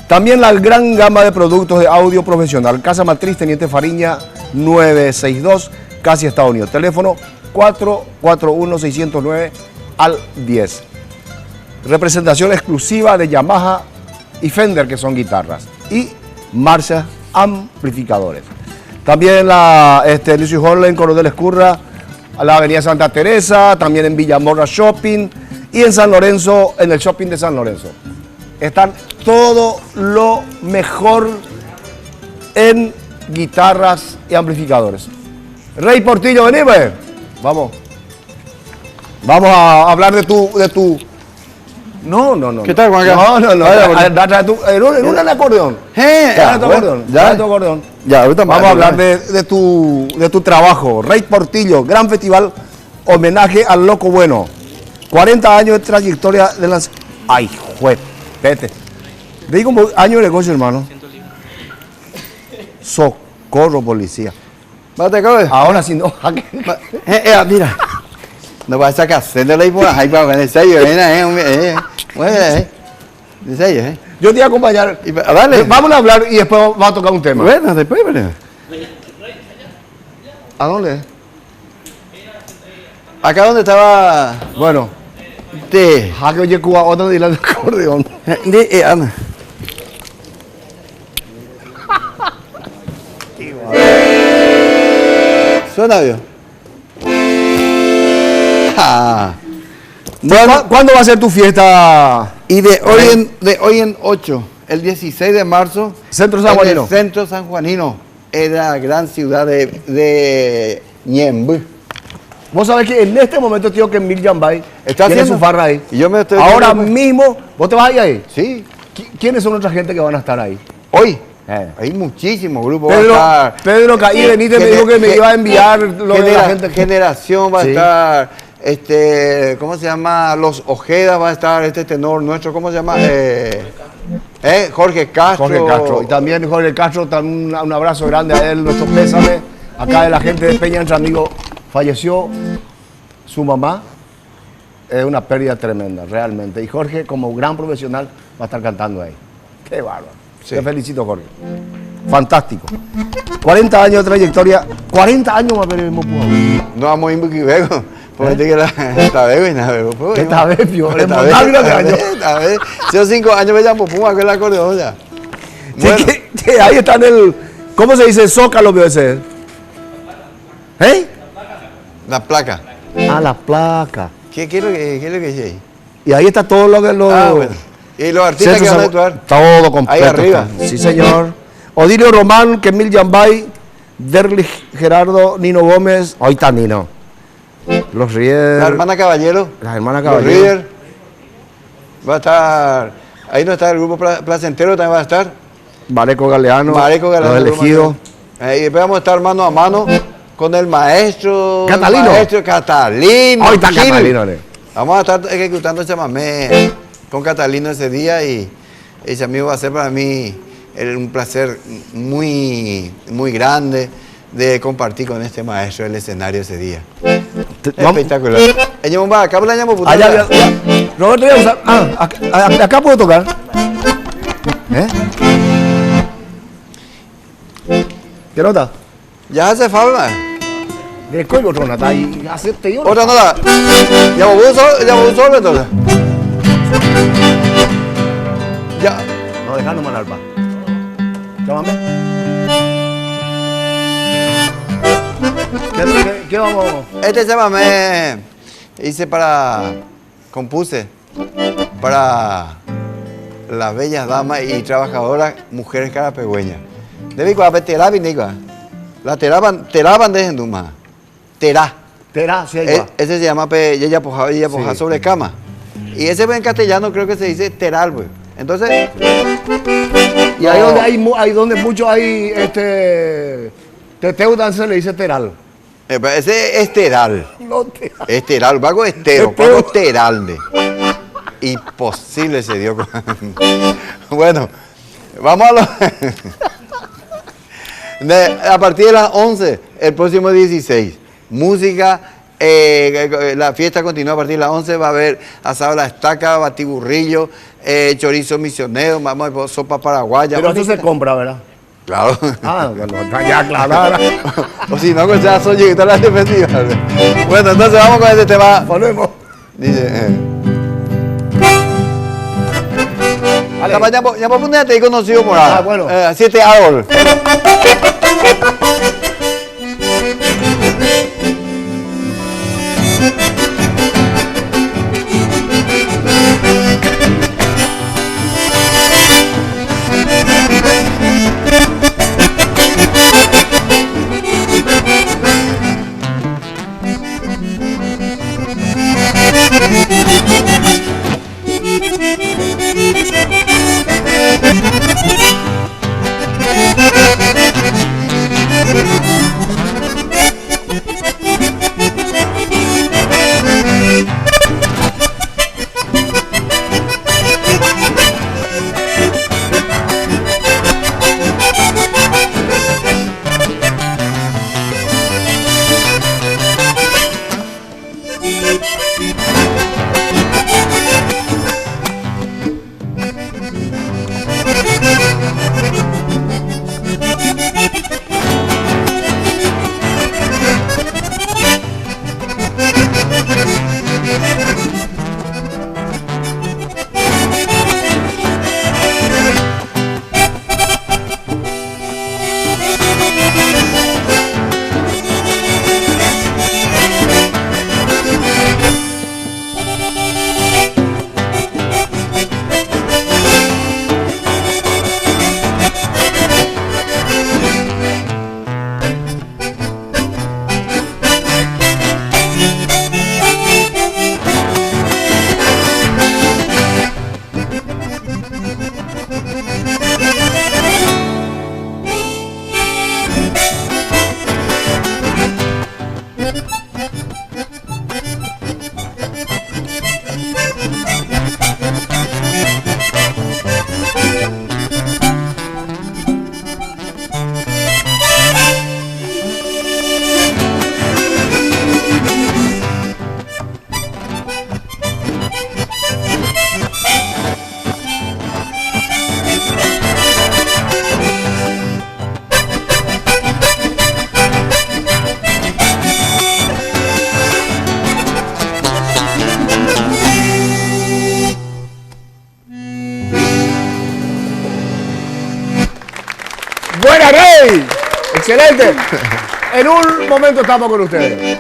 También la gran gama de productos de audio profesional. Casa Matriz, Teniente Fariña, 962, casi Estados Unidos. Teléfono 441-609 al 10. Representación exclusiva de Yamaha y Fender, que son guitarras. Y Marshall, amplificadores. También la Lucy Horley en Coronel Escurra, a la avenida Santa Teresa, también en Villamorra Shopping y en San Lorenzo, en el shopping de San Lorenzo. Están todo lo mejor en guitarras y amplificadores. Rey Portillo, vení, pues. Vamos. Vamos a hablar de tu... No.
¿Qué tal, Juanca?
No. En un acordeón. Ya tu acordeón.
Ya, ahorita
vamos a hablar de tu trabajo. Rey Portillo, gran festival, homenaje al Loco Bueno. 40 años de trayectoria de las... Ay, juez, vete. Digo años de negocio, hermano. Socorro, policía. Ahora sí no.
Mira. No vas a sacar de la hipótesis, ahí va a ser
Yo te voy a acompañar.
Dale.
Vamos a hablar y después vamos a tocar un tema.
Bueno, después, bueno.
¿A dónde?
Acá donde estaba.
Bueno. Jaque oye Cuba, otro de el acordeón.
Ana. Suena bien.
¿Cuándo va a ser tu fiesta?
Y de hoy en 8, el 16 de marzo,
Centro San Juanino.
En el Centro San Juanino, en la gran ciudad de Ñemby.
Vos sabés que en este momento tío que Emil Yambay
está
tiene
haciendo
su farra ahí.
Y yo me estoy
ahora mismo, ¿vos te vas a ir ahí?
Sí.
¿Quiénes son otra gente que van a estar ahí?
Hoy. Hay muchísimos grupos.
Pedro Caí Benítez me dijo que me iba a enviar lo de la gente.
Generación va a estar, ¿cómo se llama? Los Ojedas va a estar, este tenor nuestro, ¿cómo se llama? Jorge Castro.
Jorge Castro. Y también Jorge Castro, un abrazo grande a él, nuestro pésame. Acá de la gente de Peña Entre Amigos, falleció su mamá. Es una pérdida tremenda, realmente. Y Jorge, como gran profesional, va a estar cantando ahí. Qué bárbaro. Sí. Te felicito, Jorge. Fantástico. 40 años de trayectoria. 40 años más veremos.
No vamos a ir muy vego. Porque que está vego y nada.
Está vego,
Si 5 años me llamo Puma con el acordeón ya.
Bueno. Ahí está en el... ¿Cómo se dice? Zócalo, vio ese. ¿Eh?
La placa.
Ah, la placa.
¿Qué es lo que dice ahí?
Y ahí está todo lo que
bueno. Y los artistas que van a actuar.
Todo completo.
Ahí arriba.
Sí, señor. Odilio Román, Kemil Yambay, Derlich Gerardo, Nino Gómez. Ahí está Nino. Los Rieder.
La hermana Caballero.
La hermana Caballero.
Los Rieder. Va a estar. Ahí no está el grupo Placentero, también va a estar.
Mareco Galeano. Los Elegidos.
Y después vamos a estar mano a mano con el maestro.
Catalino.
Maestro Catalino.
Ahí está Catalino.
Vamos a estar ejecutando chamamé con Catalino ese día y ese amigo va a ser para mí un placer muy grande de compartir con este maestro el escenario ese día. Espectacular.
Roberto, voy a usar. Acá puedo tocar. ¿Qué nota?
Ya hace falta.
De coño, otro nada ahí. Acepte yo.
Otra nota. Ya vos solo entonces. Ya.
No, deja nomás alba. Llámame. ¿Qué vamos?
Este llámame. Hice compuse para las bellas damas y trabajadoras mujeres carapegüeñas. Debe que terapi, Nica. La teraban de Genduma. Terá.
Terá, sí,
ese se llama ella poja sobre cama. Y ese en castellano creo que se dice teral, pues. Entonces.
Y ahí donde muchos hay teteudan se le dice teral.
Ese es teral.
No, teral.
Es teral, vago estero, vago teralde. Imposible se dio. Bueno, vamos a a partir de las 11, el próximo 16, música, la fiesta continúa a partir de las 11, va a haber asado a la estaca, batiburrillo, chorizo misionero, vamos a ver sopa paraguaya.
Pero eso se compra, ¿verdad?
Claro.
Ah, bueno, ya aclarada.
O si no, pues ya son lleguitas las defensivas. Bueno, entonces vamos con este tema.
Ponemos.
Dice. Ya por ponerte ahí conocido por ahí.
Bueno.
7 árboles.
¡Buena, Rey! ¡Excelente! En un momento estamos con ustedes.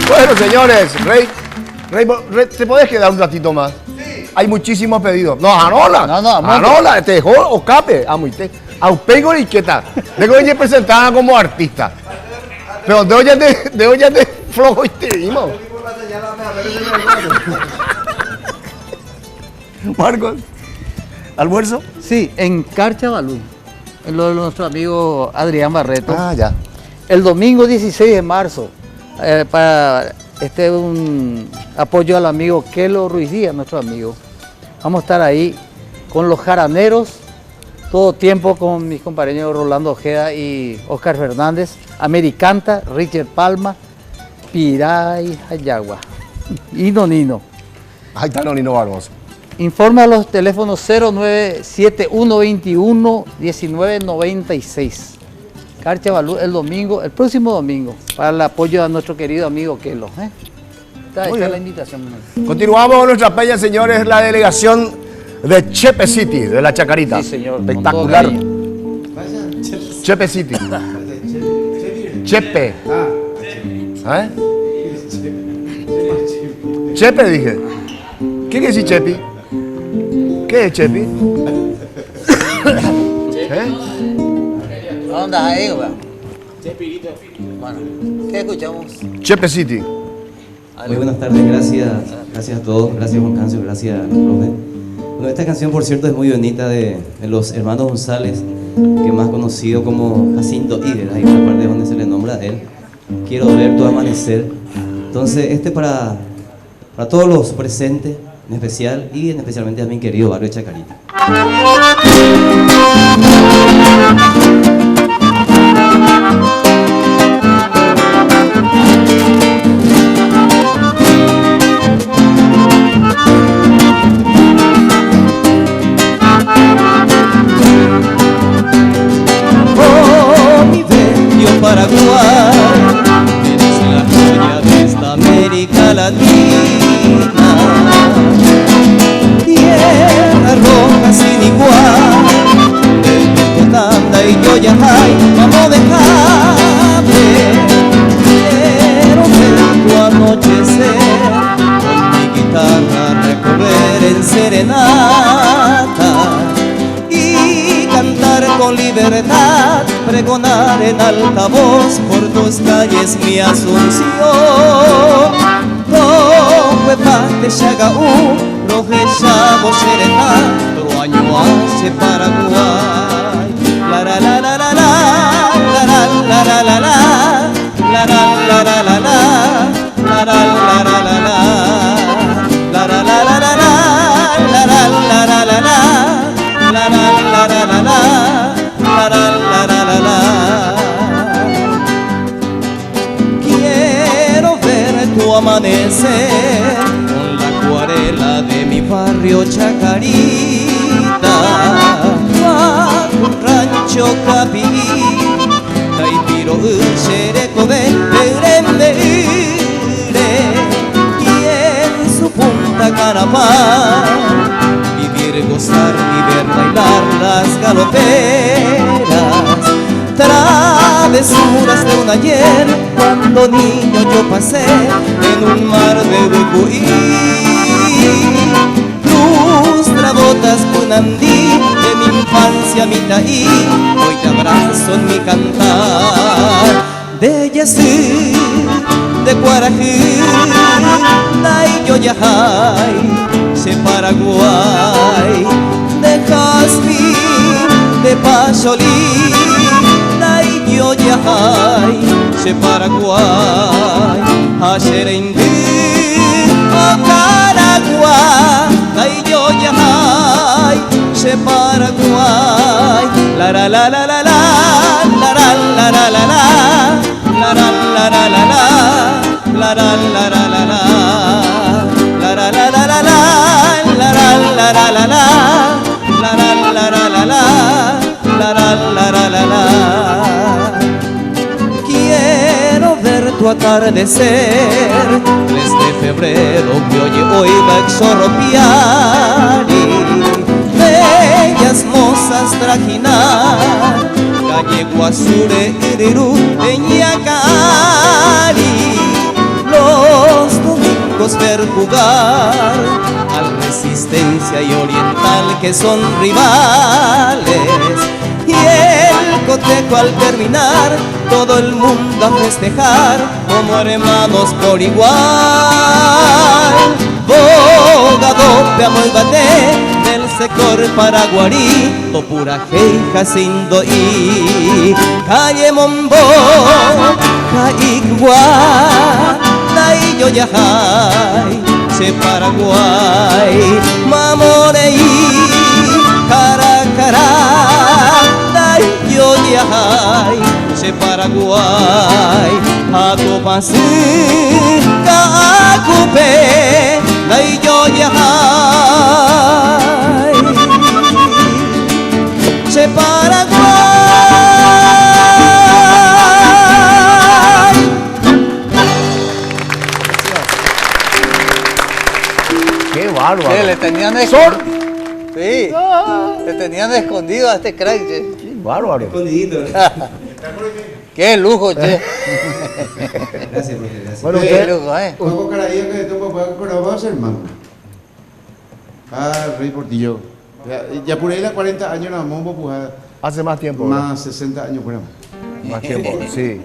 Bueno, señores, Rey, ¿te podés quedar un ratito más? Sí. Hay muchísimos pedidos. No, Anola. Anola, te dejó o cape. Aupego y qué tal. Tengo que presentar como artista. Pero de hoy ya te flojo y te dimos. Marcos, ¿almuerzo?
Sí, en Carchabalú, en lo de nuestro amigo Adrián Barreto.
Ah, ya.
El domingo 16 de marzo, para un apoyo al amigo Kelo Ruiz Díaz, nuestro amigo. Vamos a estar ahí con los jaraneros, todo tiempo con mis compañeros Rolando Ojeda y Oscar Fernández, Americanta, Richard Palma, Piray Ayagua y Nonino.
Ahí está Nonino Barbosa.
Informa a los teléfonos 0971211996. Carcha Balú el domingo, el próximo domingo, para el apoyo a nuestro querido amigo Kelo. Está la invitación.
Continuamos con nuestra peña, señores, la delegación de Chepe City, de la Chacarita.
Sí, señor.
Espectacular. Chepe City. Chepe. ¿Eh? Chepe, dije. ¿Qué quiere decir Chepi? ¿Qué es Chepi?
¿Dónde ahí, güey? Bueno, ¿qué escuchamos?
Chepe City.
Muy buenas tardes, gracias a todos, gracias Juan Cancio, gracias profe. Bueno, esta canción, por cierto, es muy bonita de los hermanos González, que más conocido como Jacinto Ider, hay una parte donde se le nombra a él. Quiero ver tu amanecer. Entonces, para todos los presentes, en especial, y especialmente a mi querido barrio Chacarita.
Oh, mi bello Paraguay, eres la joya de esta América Latina. Tierra roja sin igual, del Tanda y Yoyajay, vamos a dejarme. Quiero ver tu anochecer, con mi guitarra recorrer en serenata y cantar con libertad, pregonar en alta voz por tus calles mi Asunción. Toque parte Chagaú, roje chavo serena, roaño hace Paraguay. La la la la la la, la la la la la la, la la la la la la, la la la la la la, la la la la la la, la la la la la la, la la la la la la, la la la la la. Quiero ver tu amanecer con la acuarela de mi barrio Chacarita, bajo un rancho Capi, Taipiro Ucherecobe, y en su punta Carapán vivir, gozar y ver bailar las galoperas, travesuras de un ayer cuando niño yo pasé en un mar de Uruguay. Lustrabotas Punandí de mi infancia mi taí, hoy te abrazo en mi cantar. De Yasí, de Guarají, Nay Yoyajay, de Paraguay, de Jazmín, de Pacholí, Nay Yoyajay, de Paraguay, Hacherendí, Ocaragua, Nay Yoyajay, de Paraguay, la la la la la la, la la la la la la, la la la la la la, la la la la la la, la la la la la la, la la la la la la, la la la la la la, la la la la la la. Quiero ver tu atardecer, 3 de febrero que oye hoy va a exorropiar y bellas mozas trajinar, calle Guasure, Irirú, Peñacari, los domingos ver jugar al Resistencia y Oriental que son rivales, y el cotejo al terminar todo el mundo a festejar como hermanos por igual. Bogado, Peamo y Baté, del secor paraguarí, topura heija sindo y calle mombo, caigua, dai yo yahai, se Paraguay, mamorei, cara cara, dai yo yahai, se Paraguay, acopasi, cacupe, dai yo yahai, se Paraguay.
Qué bárbaro.
Sí, le tenían Sí, le tenían escondido a este crack, che.
Qué bárbaro.
Escondidito.
Qué lujo, che.
Gracias, profe, gracias.
Bueno,
Qué lujo,
Juego Caradillo que tu papá coraba hermano. Ah, Rey Portillo. Ya por ahí la 40 años la mombo pues.
Hace más tiempo.
Más 60 años por ahí.
Más tiempo, sí.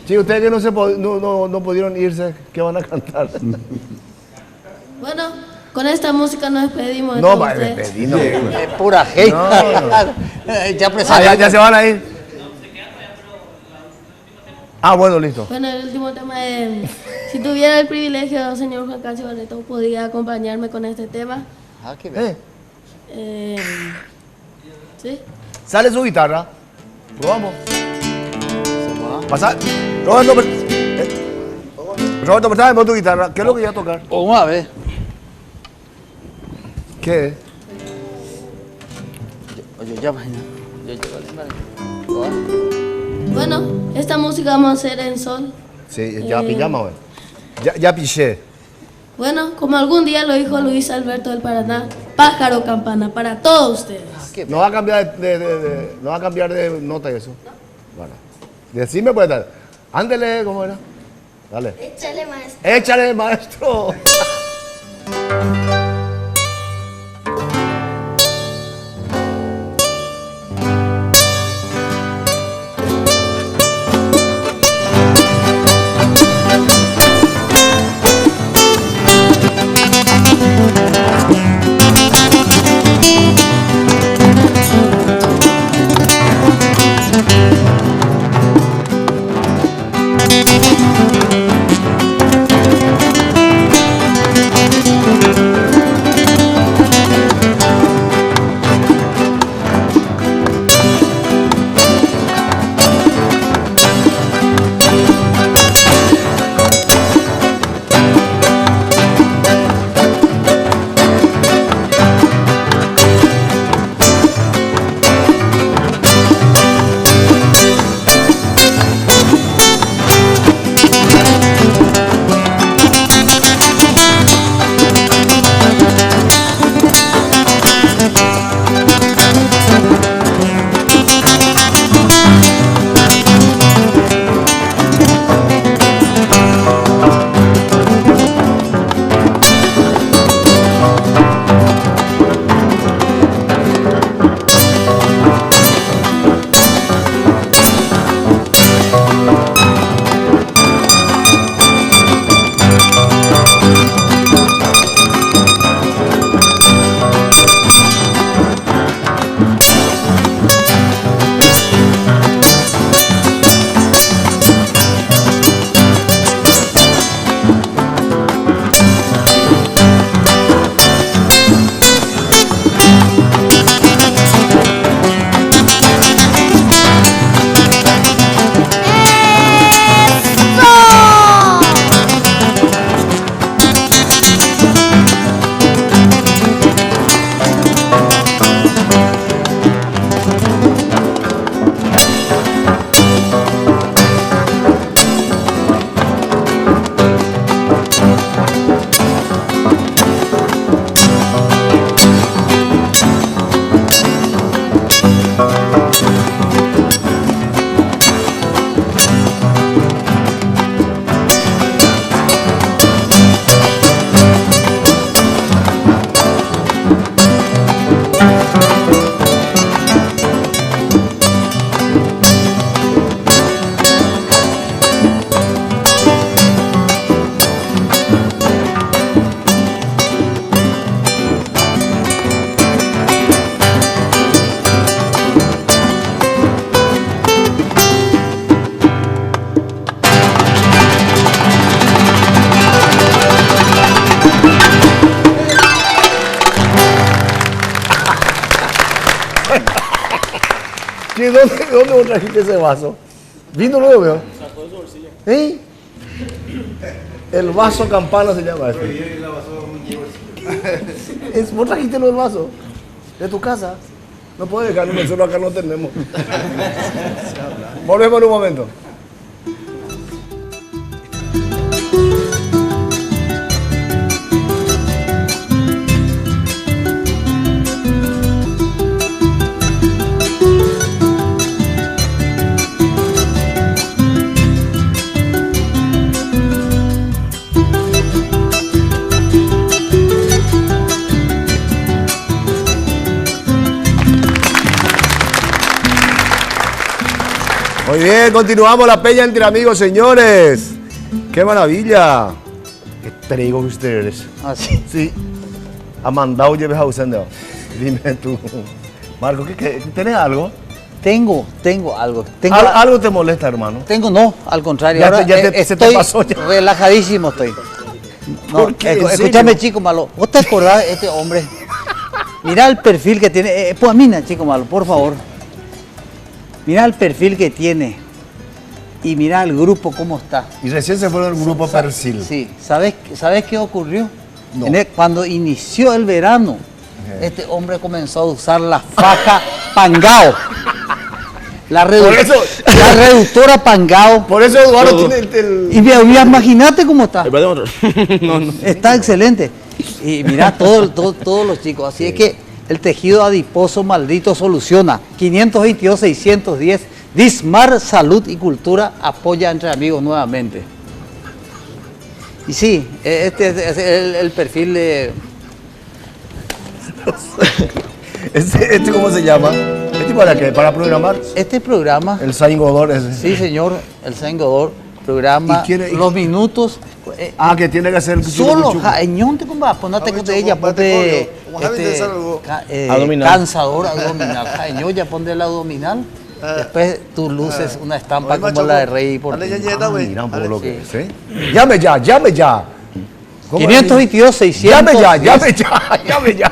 Sí, ustedes que no pudieron irse, ¿qué van a cantar?
Bueno, con esta música nos despedimos de
No,
todos
va,
ustedes.
despedimos.
Es pura hate.
No.
Ya
ya se van a ir. Ah, bueno, listo.
Bueno, el último tema es, si tuviera el privilegio, señor Juan Cancio Barreto, podría acompañarme con este tema.
Ah, qué bien.
¿Sí?
Sale su guitarra. Probamos. Pasar. Roberto, préstame tu guitarra. ¿Qué es lo que iba a tocar?
Vamos a ver.
¿Qué es?
Bueno, esta música vamos a hacer en sol.
Sí, ya pillamos, güey. Ya pillé.
Bueno, como algún día lo dijo Luis Alberto del Paraná, pájaro campana para todos ustedes.
No va a cambiar no va a cambiar de nota eso. Bueno. Decime pues, ándele, ¿cómo era? Dale.
Échale, maestro.
Échale, maestro. ¿Dónde vos trajiste ese vaso? ¿Vino nuevo, veo?
Sacó de su bolsillo.
¿Eh? El vaso campana se llama este. ¿Vos trajiste el vaso? ¿De tu casa? No puede dejar, nosotros acá no tenemos. Volvemos en un momento. Muy bien, continuamos la peña entre amigos, señores. ¡Qué maravilla! ¡Qué trigo que ustedes!
Ah, sí.
Sí. Ha mandado lleves a usando. Dime tú. Marco, ¿qué ¿tenés algo?
Tengo algo.
¿Algo te molesta, hermano?
No, al contrario.
Ya
Ahora
se te
estoy
pasó ya.
relajadísimo estoy. No,
¿Por qué? ¿En
escúchame,
serio?
chico malo. ¿Vos te acordás de este hombre? Mirá el perfil que tiene. Pues mira, chico malo, por favor. Mirá el perfil que tiene. Y mirá el grupo cómo está.
Y recién se fue el grupo Persil.
Sí. ¿Sabes qué ocurrió?
No.
Cuando inició el verano, este hombre comenzó a usar la faja Pangao. La reductora Pangao.
Por eso Eduardo tiene
Y imagínate cómo está.
No.
Está excelente. Y mirá todos los chicos. Así es que el tejido adiposo maldito soluciona. 522-610. Dismar Salud y Cultura apoya entre amigos nuevamente. Y sí, este es el perfil de...
¿Este cómo se llama? ¿Este para qué? ¿Para programar?
Este programa...
El Saint Godor ese.
Sí, señor, el Saint Godor programa los minutos...
que tiene que hacer...
Solo, te ponate con ella, ponte... Cansador abdominal. Ya ponte el abdominal. Después tú luces una estampa como la de Rey por ti.
Mira un poco lo que es, ¿eh? Llame ya.
522-600.
Llame ya.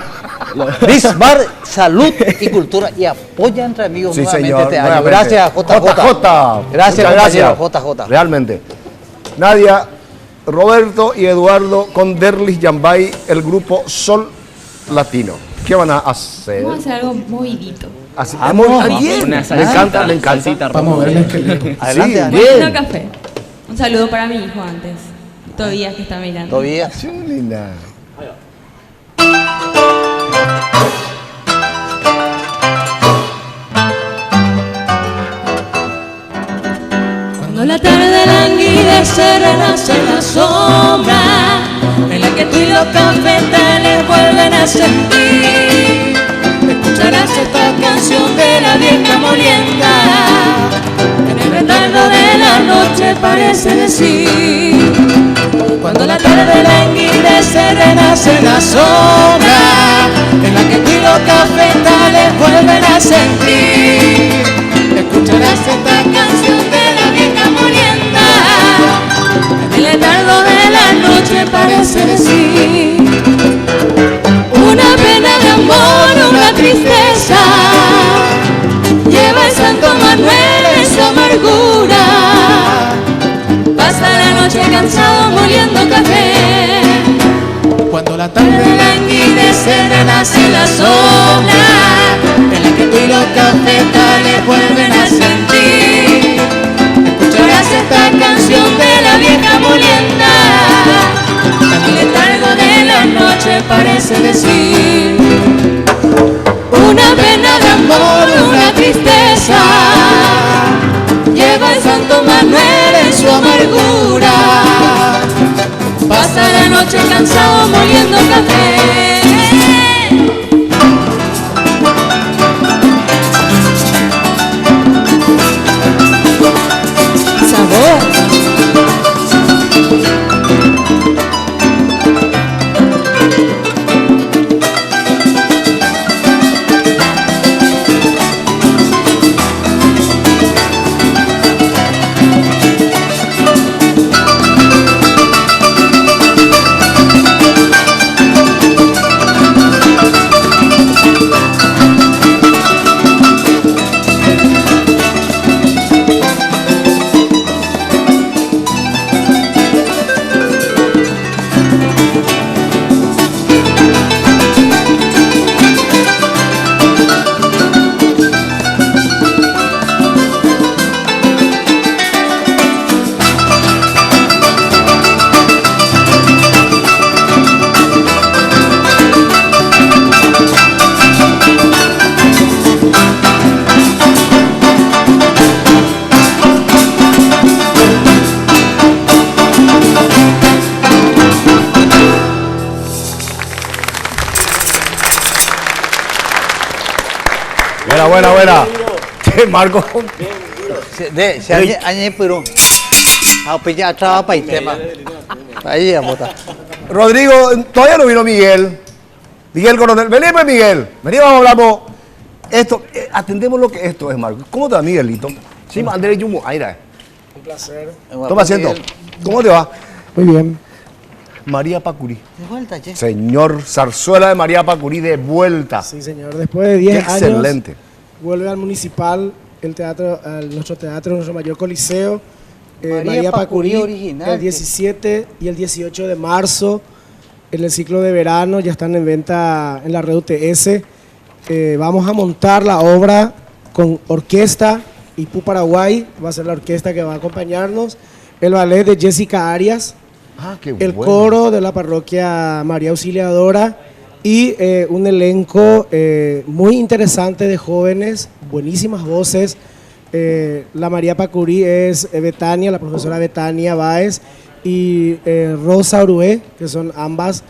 Dismar Salud y Cultura y apoya entre amigos
Sí,
nuevamente
señor,
este año.
nuevamente.
Gracias, JJ. Gracias,
Muchas
compañero JJ.
Realmente. Nadia, Roberto y Eduardo con Derlis Yambay, el grupo Sol Latino. ¿Qué van a hacer?
Vamos a hacer algo movidito.
Así,
Vamos,
bien.
una
Me
salsita,
encanta.
Vamos a ver el esqueleto.
Adelante,
Bueno, café. Un saludo para mi hijo antes. Tobías que está mirando.
Tobías.
Sí, linda.
Cuando la tarde languidece renace la sombra en la que tú y los cafetales vuelven a sentir. Escucharás esta canción de la vieja molienda, en el retardo de la noche parece decir. Cuando la tarde languidece renace la sombra en la que tú y los cafetales vuelven a sentir. Escucharás esta canción de la vieja molienda, en el letargo de la noche parece decir. Una pena de amor, una tristeza, lleva el Santo Manuel en su amargura. Pasa la noche cansado moliendo café. Cuando la tarde languidece renace la sombra en la que tú y los cafetales vuelven a sentir. Escucharás esta canción de la vieja molienda, el letargo de la noche parece decir. Una pena de amor, una tristeza, lleva el Santo Manuel en su amargura. Pasa la noche cansado moliendo café. Sabor.
buena. Che, Marco.
Se añe pero a peña atrás para el tema. Ahí a botar.
Rodrigo, todavía no vino Miguel. Miguel Coronel. Vení pues, Miguel. Vení, vamos a hablar. Esto, atendemos lo que esto es, Marco. ¿Cómo te va, Miguelito? Sí, Andrés Yumo. Ahí está.
Un placer.
Toma asiento. ¿Cómo te va?
Muy bien.
María Pacurí.
De vuelta, che.
Señor, zarzuela de María Pacurí de vuelta.
Sí, señor. Después de 10 años.
Excelente.
Vuelve al municipal, el teatro, nuestro mayor coliseo. María Pacurí,
original,
el 17 y el 18 de marzo, en el ciclo de verano, ya están en venta en la red UTS. Vamos a montar la obra con orquesta, Ipú Paraguay, va a ser la orquesta que va a acompañarnos, el ballet de Jessica Arias, el coro de la parroquia María Auxiliadora y un elenco muy interesante de jóvenes, buenísimas voces. La María Pacurí es Betania, la profesora Betania Báez y Rosa Orué, que son ambas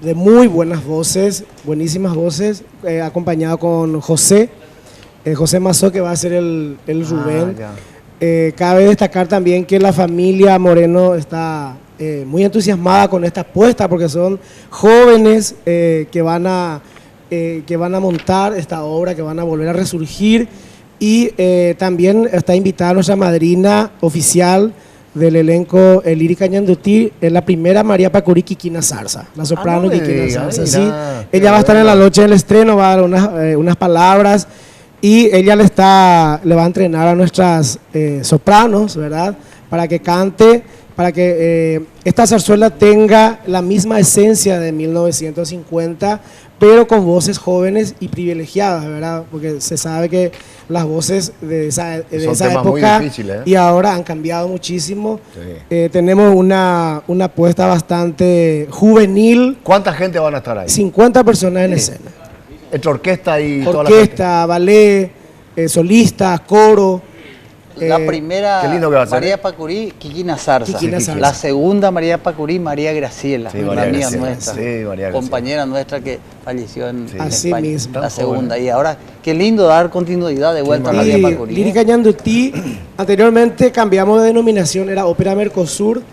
de muy buenas voces, buenísimas voces, acompañado con José Mazó, que va a ser el Rubén. Cabe destacar también que la familia Moreno está muy entusiasmada con esta apuesta porque son jóvenes que van a montar esta obra, que van a volver a resurgir. Y también está invitada nuestra madrina oficial del elenco Lírica Ñandutí, es la primera María Pacurí Quiquina Zarza, la soprano Quiquina Zarza. Sí. Ella va a estar en la noche del estreno, va a dar unas palabras y ella le va a entrenar a nuestras sopranos, ¿verdad? Para que cante, para que esta zarzuela tenga la misma esencia de 1950, pero con voces jóvenes y privilegiadas, ¿verdad? Porque se sabe que las voces de esa época y ahora han cambiado muchísimo. Sí. Tenemos una apuesta bastante juvenil.
¿Cuánta gente van a estar ahí?
50 personas en escena.
Entre orquesta y toda la gente.
Orquesta, ballet, solistas, coro.
La primera María Pacurí, Quiquina Zarza. La segunda María Pacurí, María Graciela, la mía nuestra, compañera nuestra que falleció en España. Mismo. La segunda. Y ahora, qué lindo dar continuidad de vuelta a María Pacurí.
Lírica Ñandutí, anteriormente cambiamos de denominación, era Ópera Mercosur,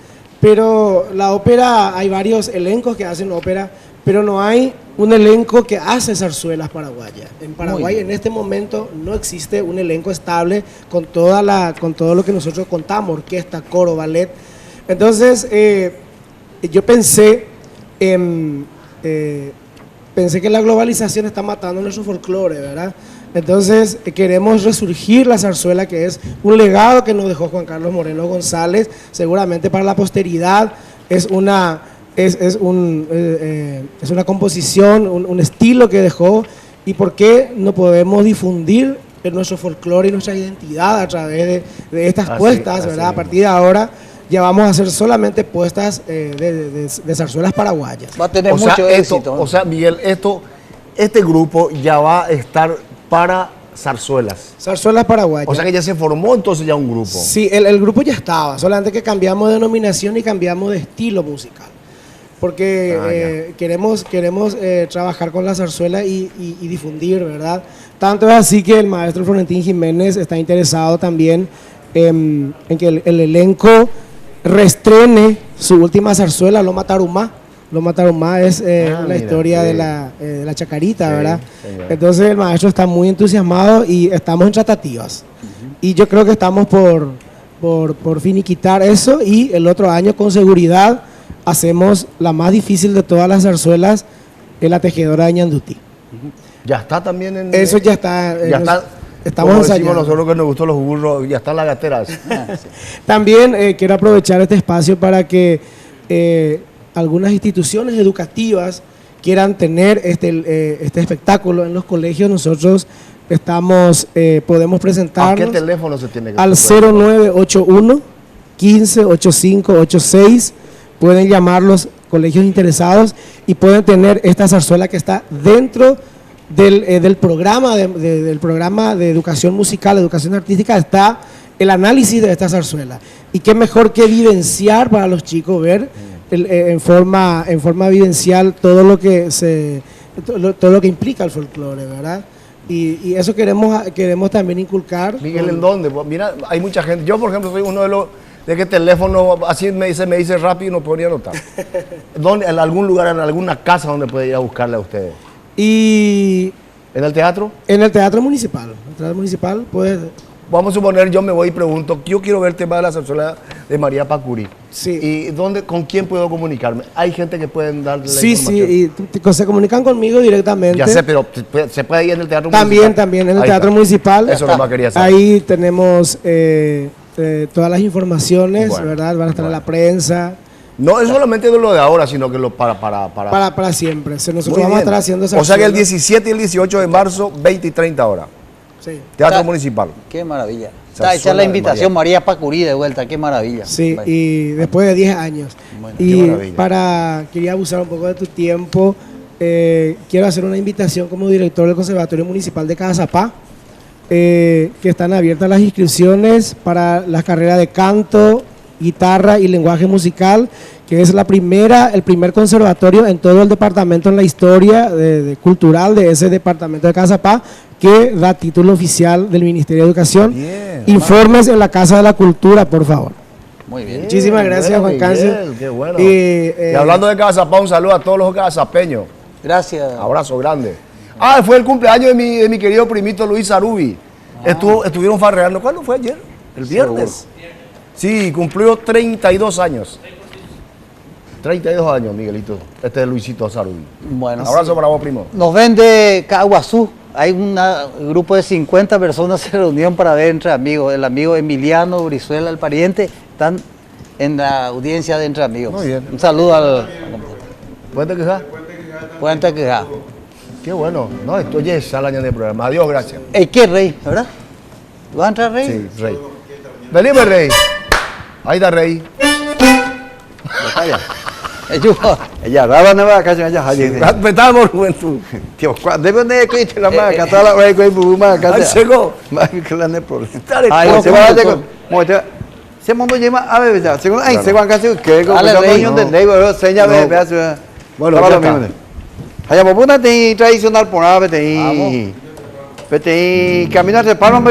pero la ópera, hay varios elencos que hacen ópera, pero no hay un elenco que hace zarzuelas paraguayas. En Paraguay en este momento no existe un elenco estable con todo lo que nosotros contamos, orquesta, coro, ballet. Entonces yo pensé que la globalización está matando nuestro folclore, ¿verdad? Entonces queremos resurgir la zarzuela, que es un legado que nos dejó Juan Carlos Moreno González, seguramente para la posteridad. Es una composición, un estilo que dejó, y por qué no podemos difundir nuestro folclore y nuestra identidad a través de estas puestas, ¿verdad? A partir de ahora ya vamos a hacer solamente puestas de zarzuelas paraguayas.
Va a tener mucho éxito.
O sea, Miguel, este grupo ya va a estar para zarzuelas.
Zarzuelas paraguayas.
O sea que ya se formó entonces ya un grupo.
Sí, el grupo ya estaba, solamente que cambiamos de denominación y cambiamos de estilo musical. Porque queremos trabajar con la zarzuela y difundir, ¿verdad? Tanto es así que el maestro Florentín Jiménez está interesado también en que el elenco reestrene su última zarzuela, Loma Tarumá. Loma Tarumá es la historia de la chacarita, ¿verdad? Entonces el maestro está muy entusiasmado y estamos en tratativas. Y yo creo que estamos por finiquitar eso, y el otro año con seguridad hacemos la más difícil de todas las zarzuelas, en la Tejedora de Ñandutí.
Ya está también en...
Eso ya está. Estamos
como
ensayando.
decimos nosotros que nos gustan los burros, ya están las gateras.
También quiero aprovechar este espacio para que algunas instituciones educativas quieran tener este espectáculo en los colegios. Nosotros podemos presentarnos.
¿A qué teléfono se tiene que
al 0981 15 85 86. Pueden llamar los colegios interesados y pueden tener esta zarzuela que está dentro del programa de educación musical, educación artística, está el análisis de esta zarzuela. Y qué mejor que vivenciar para los chicos, ver en forma vivencial todo lo que implica el folclore, ¿verdad? Y eso queremos también inculcar.
Miguel, ¿en dónde? Pues mira, hay mucha gente. Yo, por ejemplo, soy uno de los de que teléfono así me dice rápido y no podría anotar. ¿Dónde? ¿En algún lugar, en alguna casa donde puede ir a buscarle a ustedes?
Y
¿en el teatro?
En el teatro municipal. El teatro municipal, pues.
Vamos a suponer, yo me voy y pregunto, yo quiero ver el tema de la zarzuela de María Pacurí.
Sí.
¿Y con quién puedo comunicarme? ¿Hay gente que pueden darle la información?
Sí, y se comunican conmigo directamente.
Ya sé, pero ¿se puede ir en el teatro
municipal?
También,
en el
ahí
teatro
está.
municipal.
Eso no me quería saber.
Ahí tenemos todas las informaciones, bueno, ¿verdad? Van a estar en la prensa.
No es solamente de lo de ahora, sino que lo
para siempre. Nosotros
Muy
vamos a
bien.
estar haciendo esa
O sea que el
acción.
17 y el 18 de marzo, 20 y 30 horas.
Sí.
Teatro Municipal.
Qué maravilla. Está hecha la invitación María Pacurí de vuelta, qué maravilla.
Sí, y después de 10 años.
Bueno,
y quería abusar un poco de tu tiempo, quiero hacer una invitación como director del Conservatorio Municipal de Cazapá, que están abiertas las inscripciones para las carreras de canto, guitarra y lenguaje musical, que es el primer conservatorio en todo el departamento, en la historia cultural de ese departamento de Cazapá, que da título oficial del Ministerio de Educación.
Bien,
Informes en la Casa de la Cultura, por favor.
Muy bien.
Muchísimas gracias, Juan Cancio.
Qué bueno.
Y
hablando de Cazapá, un saludo a todos los cazapeños.
Gracias.
Abrazo grande. Fue el cumpleaños de mi querido primito Luis Arubi. Estuvieron farreando. ¿Cuándo fue ayer? El viernes. Sí, cumplió 32 años. 32 años, Miguelito. Este es Luisito Sarubi.
Bueno.
Abrazo para vos, primo.
Nos ven de Caguazú. Hay un grupo de 50 personas se reunieron para ver Entre Amigos. El amigo Emiliano Brizuela, el pariente, están en la audiencia de Entre Amigos.
Muy bien.
Un saludo al
Puente Quejá.
Puente Quejá.
Qué bueno. No, esto ya es el año de programa. Adiós, gracias.
¿Qué rey? ¿Verdad? ¿Va a entrar rey?
Sí, rey. Venime, rey. Ahí está, rey.
Ella raba no va a casa ella haji.
Respetamos juventud.
Tío, debe de que te la más acá la hora que buma acá.
Ahí llegó.
Más que la ne problema.
Ahí
se va a llegar. Se mundo lleva a ver ya. Según ahí se van casi que como la reunión de neighbor seña ve ve.
Bueno, ya está.
Allá popuna te tradicional por ave te. Vete caminar de palo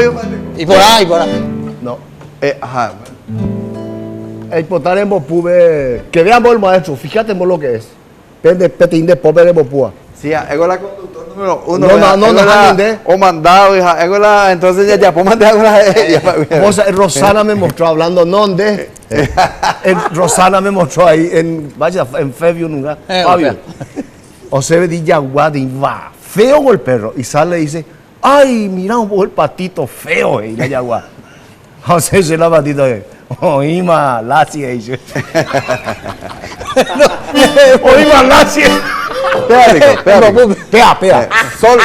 y por ahí, por ahí.
No.
Ajá.
El potar en Bopube, que veamos el maestro, fíjate en lo que es. Pende petín de pobre de Bopúa.
Sí, ego la conductor número 1.
No,
o mandado, hija, ego la, entonces ya pues mandé a
Rosana me mostró hablando, ¿dónde? Rosana me mostró ahí, en Febio, nunca. Fabio. O se ve de Yaguadi, va, feo con el perro. Y sale y dice, ay, mira el patito feo, y la Yaguá. O sea, se la patito, Oima, Lassie, dice. Oima, Lassie. Pea. Sol.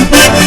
Thank you.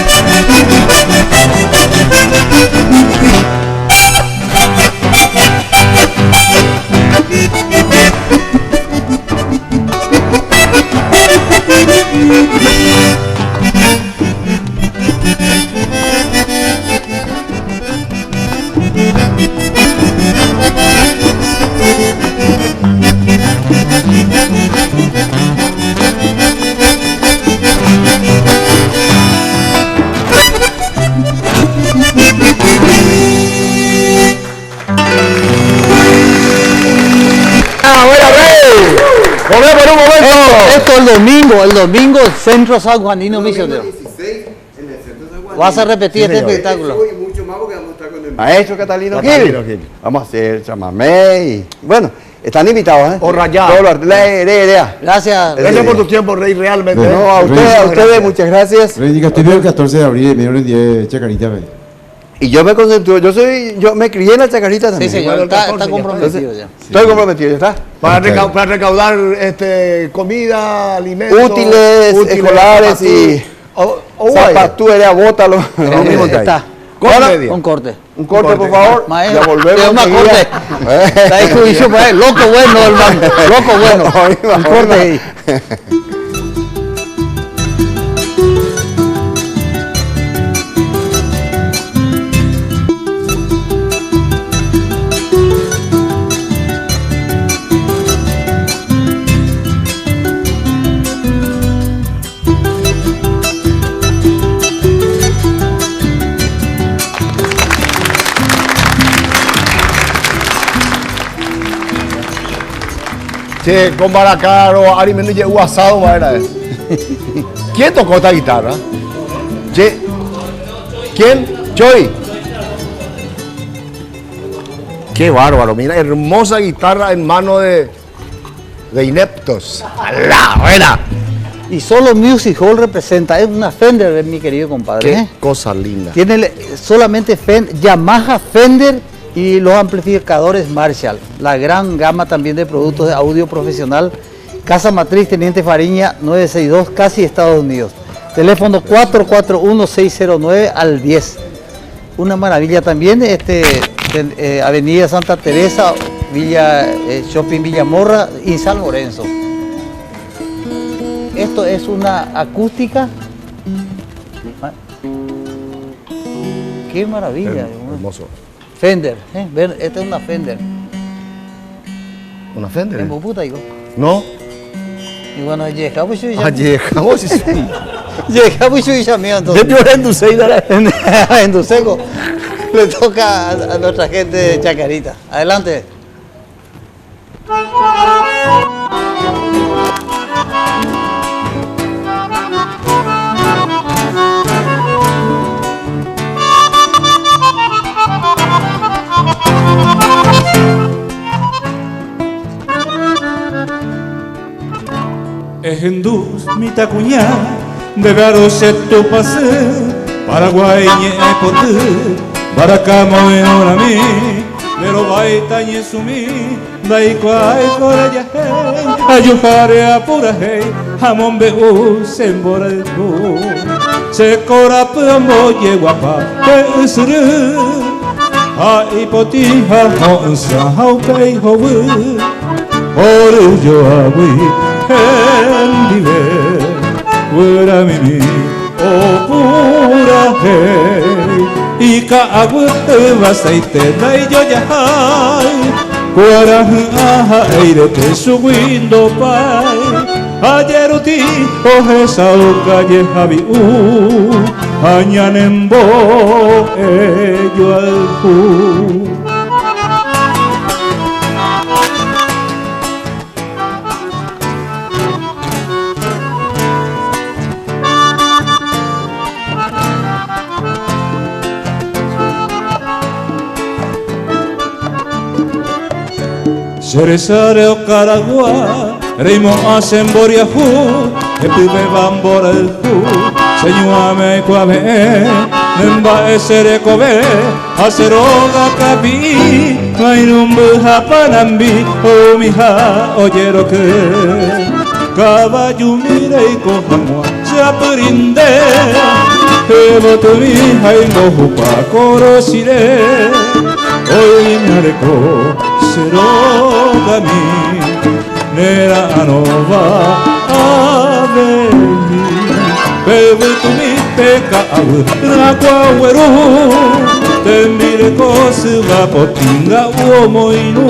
el domingo, Centro San Juanino Misionero. Vas a repetir este espectáculo.
Maestro Catalino Gil. Vamos a hacer chamamé y bueno, están invitados, ¿eh?
O rayado.
Gracias.
Gracias por tu tiempo, Rey, realmente.
No, a ustedes, muchas gracias.
Rey, diga, estoy el 14 de abril, me dieron el día de Chacarita, ve.
Y yo me concentro, yo me crié en la Chacarita también.
Sí, señor, está comprometido ya.
Estoy comprometido, ¿ya está?
Para recaudar comida, alimentos.
Útiles, escolares y zapatuera, bótalo.
Está. Un corte.
Un corte, por favor.
Maestro,
ya volvemos.
Más corte. Está ahí juicio, pues, loco bueno, hermano. Loco bueno. Un corte ahí.
Che, con Baracaro, Ari Mendoza, asado, era eso. ¿Quién tocó esta guitarra? Che, ¿quién? Joy. Qué bárbaro, mira, hermosa guitarra en mano de ineptos. ¡La buena!
Y solo Music Hall representa, es una Fender, mi querido compadre.
Qué cosa linda.
Tiene solamente Yamaha Fender y los amplificadores Marshall. La gran gama también de productos de audio profesional. Casa Matriz Teniente Fariña 962, casi Estados Unidos. Teléfono 441-609 al 10. Una maravilla también, Avenida Santa Teresa, Shopping Villamorra y San Lorenzo. Esto es una acústica. Qué maravilla.
Hermoso.
Fender, esta es una Fender.
¿Una Fender?
¿En puta, hijo?
No.
Y bueno, llegamos y ya.
Llegamos y
llegamos y ya mío entonces. En Duseco. Le toca a nuestra gente de Chacarita. Adelante.
Ejendus mitacuñá de garoche tu pase Paraguay ñe pote Baracamo en mí pero baita ñe sumi dai kwai koreya hey ayujare apura hey jamón beu sembora tu se corapambo ye guapa pe usuru ai potiha ho sa hau pei ho oru yo abui vive fuera mimi o pura hey y ka agua vasaite dai yo ya hay fuera aha aire te subindo pai ayer uti o esa calle habi añanembo yo al Ceresare o Caragua, Rimo hacen boriahu, Epibe bambora el hu, Señuame cuame, Nemba esere kobe, Aceroga capi, Mainumbu japanambi, O mija oyero que, Caballo mire y cojamua, se aprinde, Evo tu mija y mojupa corosire, Hoy me areco, Serogami, nera anova aveni, bebe tu mi peca agua hueru, te mire cose la potinga uomo inu,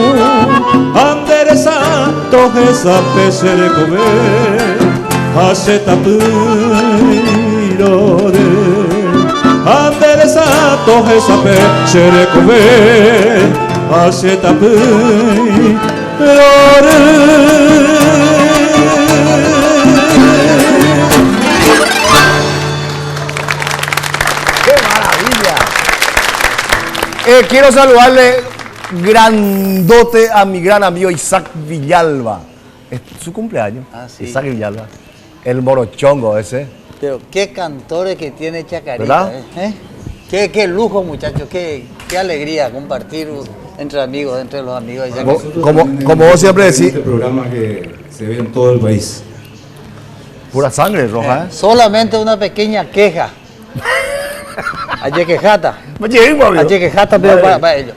anderesa tojesa pesere comer, hace tapirore, anderesa tojesa pesere comer. Hace tapir
Quiero saludarle grandote a mi gran amigo Isaac Villalba. Es su cumpleaños.
Sí.
Isaac Villalba. El morochongo ese.
Pero qué cantores que tiene Chacarita.
¿Verdad?
Qué lujo, muchachos. Qué alegría compartir entre amigos, entre los amigos.
Como vos siempre decís.
Este programa que se ve en todo el país.
Pura sangre roja, ¿eh?
Solamente una pequeña queja. Ayer quejata, pero para ellos.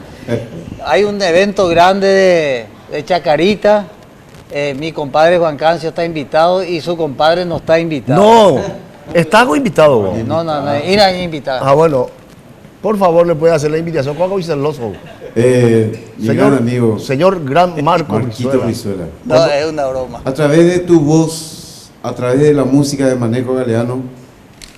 Hay un evento grande de Chacarita. Mi compadre Juan Cancio está invitado y su compadre no está invitado.
No, está invitado vos.
No, era invitado.
Ah, bueno. Por favor, le puede hacer la invitación. ¿Cuál es el oso?
Mi gran amigo.
Señor Gran
Marquito Brizuela.
No, es una broma.
A través de tu voz, a través de la música de Maneco Galeano,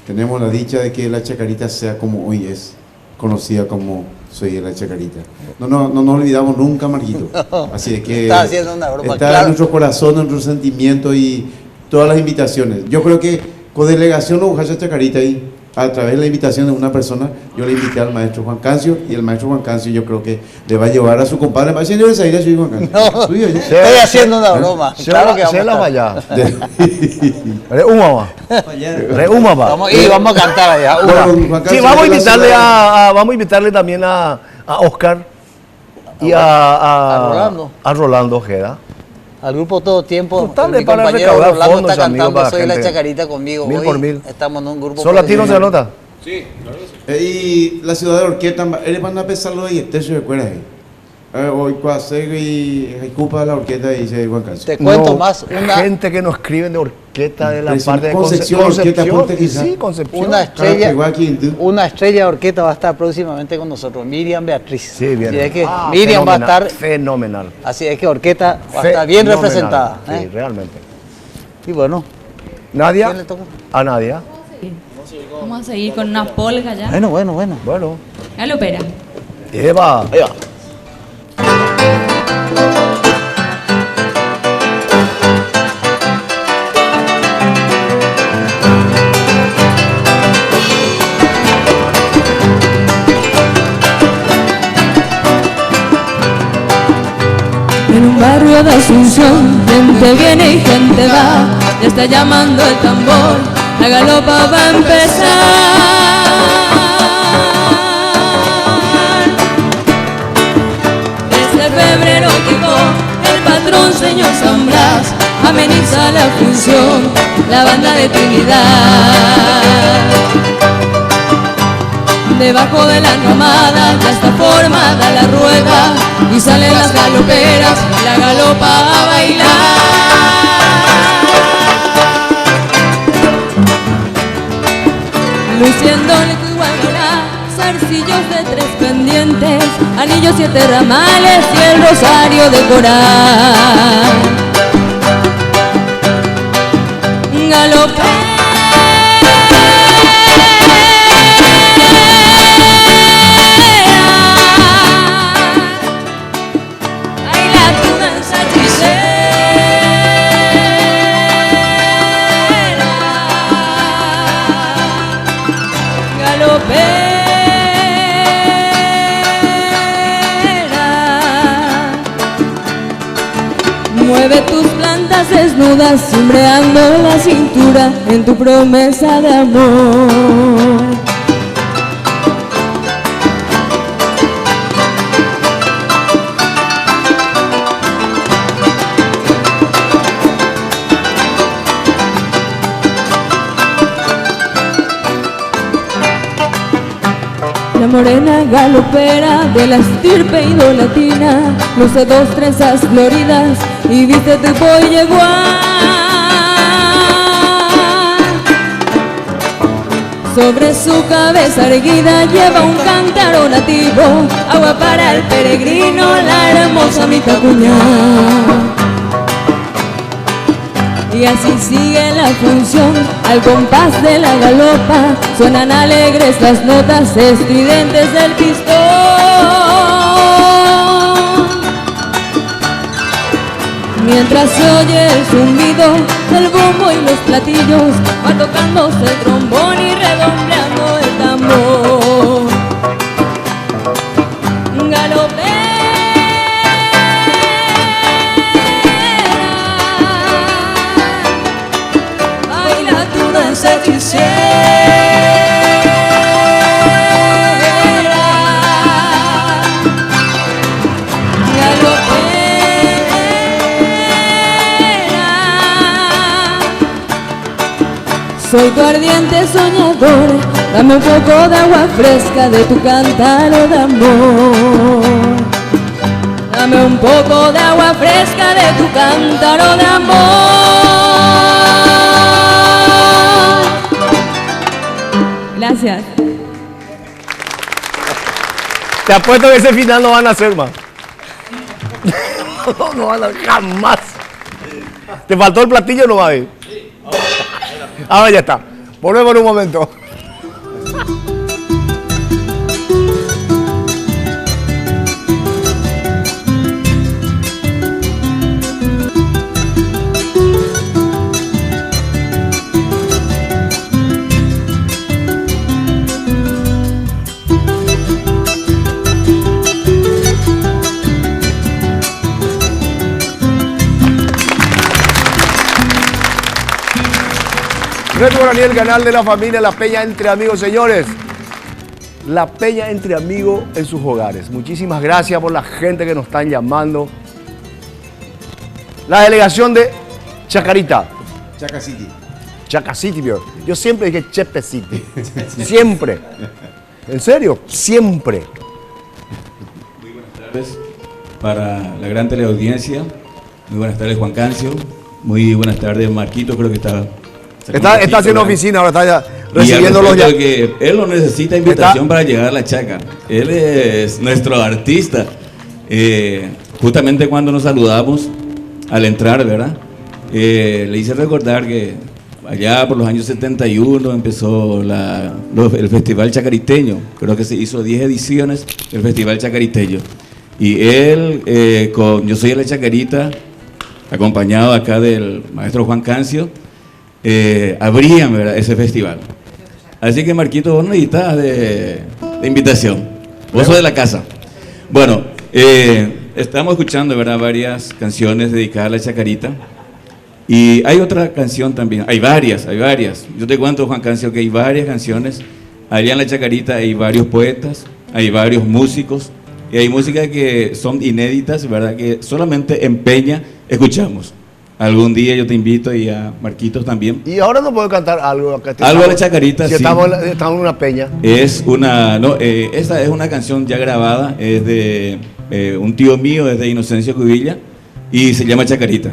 tenemos la dicha de que la Chacarita sea como hoy es, conocida como Soy de la Chacarita. No nos olvidamos nunca, Marquito. Así es que
está haciendo una broma,
está
claro.
en nuestro corazón, en nuestro sentimiento y todas las invitaciones. Yo creo que con delegación de Ujacha Chacarita y a través de la invitación de una persona, yo le invité al maestro Juan Cancio y el maestro Juan Cancio yo creo que le va a llevar a su compadre. Va a decir, yo soy Juan Cancio.
No, estoy haciendo una broma. Claro que vamos a vamos a cantar allá.
Sí, vamos a invitarle también a Oscar y a Rolando Ojeda.
Al grupo Todo Tiempo, mi
para
compañero
recaudar
Rolando
fondos,
está cantando
amigos,
Soy
para
la
gente.
Chacarita conmigo.
Mil
Hoy
por mil.
estamos en un grupo.
¿Solo a ti no se anota?
Sí, claro que sí.
Y la ciudad de Orqueta, eres van a pensar lo de Techo de Cueras. Hoy cuasego y culpa la Orqueta y dice Juan Cancio.
Te cuento más.
Gente que nos escriben de Orqueta de la parte de
Concepción.
Sí, Concepción.
Una estrella de Orqueta va a estar próximamente con nosotros, Miriam Beatriz.
Sí, bien.
Así es que Miriam va a estar
fenomenal.
Así es que Orqueta va a estar bien representada.
Sí, realmente.
Y bueno.
Nadia.
¿Quién le toca?
A Nadia.
Vamos a seguir con una polka ya.
Bueno.
Galopera.
Eva.
En un barrio de Asunción, gente viene y gente va, ya está llamando el tambor, la galopa va a empezar. Desde febrero llegó el patrón señor San Blas, ameniza la función, la banda de Trinidad. Debajo de la nomada ya está formada la rueda y salen las galoperas, la galopa a bailar. Luciendo el guayabá, zarcillos de 3 pendientes, anillos 7 ramales y el rosario de coral. Galopera. Mueve tus plantas desnudas, cimbreando la cintura en tu promesa de amor. La morena galopera de la estirpe idolatina, luce 2 trenzas floridas y viste tu polla igual. Sobre su cabeza erguida lleva un cántaro nativo, agua para el peregrino, la hermosa Mitacuñá. Y así sigue la función, al compás de la galopa, suenan alegres las notas estridentes del pistón. Mientras se oye el zumbido del bombo y los platillos, va tocándose el trombón y redondeando el tambor. soy tu ardiente soñador, dame un poco de agua fresca de tu cántaro de amor. Dame un poco de agua fresca de tu cántaro de amor.
Gracias.
Te apuesto que ese final no van a hacer más. No van a jamás. ¿Te faltó el platillo o no va a ir? Ahora ya está. Volvemos en un momento. Red Guaraní, el canal de la familia La Peña Entre Amigos, señores. La Peña Entre Amigos en sus hogares. Muchísimas gracias por la gente que nos están llamando. La delegación de Chacarita.
Chaca City.
Chaca City, yo siempre dije Chepe City. Siempre. ¿En serio? Siempre.
Muy buenas tardes para la gran teleaudiencia. Muy buenas tardes, Juan Cancio. Muy buenas tardes, Marquito, creo que está
haciendo oficina, ahora está ya recibiendo los
ya. Que él no necesita invitación para llegar a la Chaca. Él es nuestro artista. Justamente cuando nos saludamos al entrar, ¿verdad? Le hice recordar que allá por los años 71 empezó el Festival Chacariteño. Creo que se hizo 10 ediciones del Festival Chacariteño. Y él, con Yo Soy de la Chacarita, acompañado acá del maestro Juan Cancio, abrían, ¿verdad?, ese festival. Así que Marquito, vos no necesitas de invitación, vos sos de la casa. Bueno, estamos escuchando, ¿verdad?, varias canciones dedicadas a la Chacarita. Y hay otra canción también, hay varias. Yo te cuento, Juan Cancio, que hay varias canciones. Allá en la Chacarita hay varios poetas, hay varios músicos, y hay música que son inéditas, ¿verdad?, que solamente en Peña escuchamos. Algún día yo te invito, y a Marquitos también.
Y ahora no puedo cantar algo.
Algo de la Chacarita,
si
sí.
Estamos en una peña.
Esta es una canción ya grabada, es de un tío mío, es de Inocencio Cubilla, y se llama Chacarita.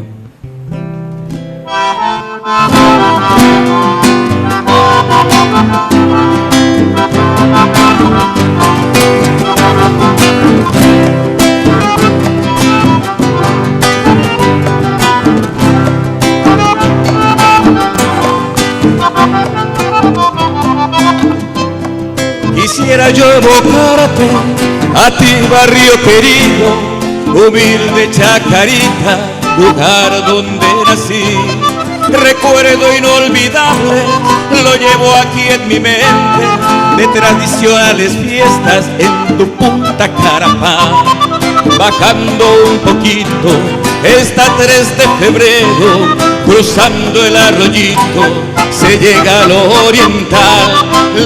Quisiera yo evocarte a ti, barrio querido, humilde Chacarita, lugar donde nací. Recuerdo inolvidable, lo llevo aquí en mi mente, de tradicionales fiestas en tu Punta Carapá. Bajando un poquito, está 3 de febrero, cruzando el arroyito, se llega a lo oriental,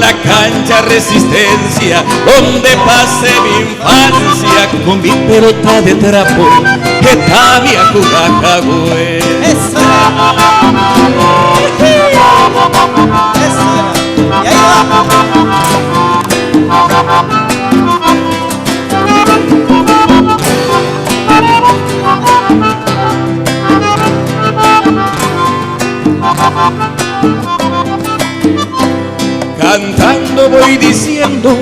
la cancha Resistencia, donde pasé mi infancia con mi pelota de trapo, que Tavia Cujacagüe. Cantando voy diciendo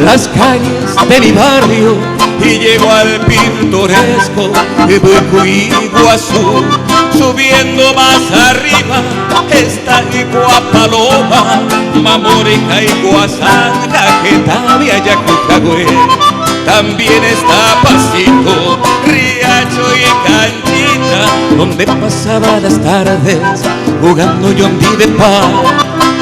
las calles de mi barrio y llego al pintoresco de Iguazú. Subiendo más arriba está Iguapaloma, Mamorica, Iguazanga, Getavia, Yacucagüe. También está Pasito, Riacho y Canchita, donde pasaba las tardes jugando Yondi de paz.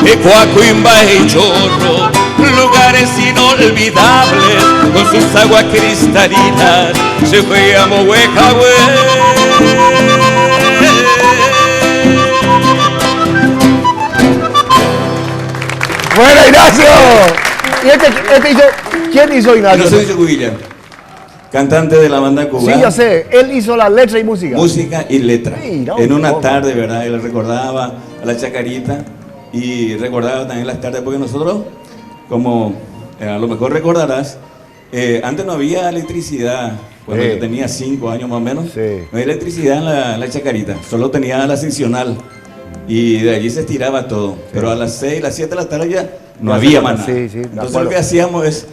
Ecuacuimba y Chorro, lugares inolvidables, con sus aguas cristalinas, se fue a Mohuecahue.
Bueno, Ignacio. ¿Y quién hizo Ignacio?
Inocencio Cubilla, cantante de la banda cubana.
Sí, ya sé, él hizo la letra y música.
Música y letra.
Sí, no,
en una tarde, ¿verdad? Él recordaba a la Chacarita y recordaba también las tardes, porque nosotros, como a lo mejor recordarás, antes no había electricidad, cuando yo tenía 5 años más o menos, no había electricidad en la Chacarita, solo tenía la seccional y de allí se estiraba todo, pero a las 6, las 7 de la tarde ya no había más nada. Entonces lo que hacíamos es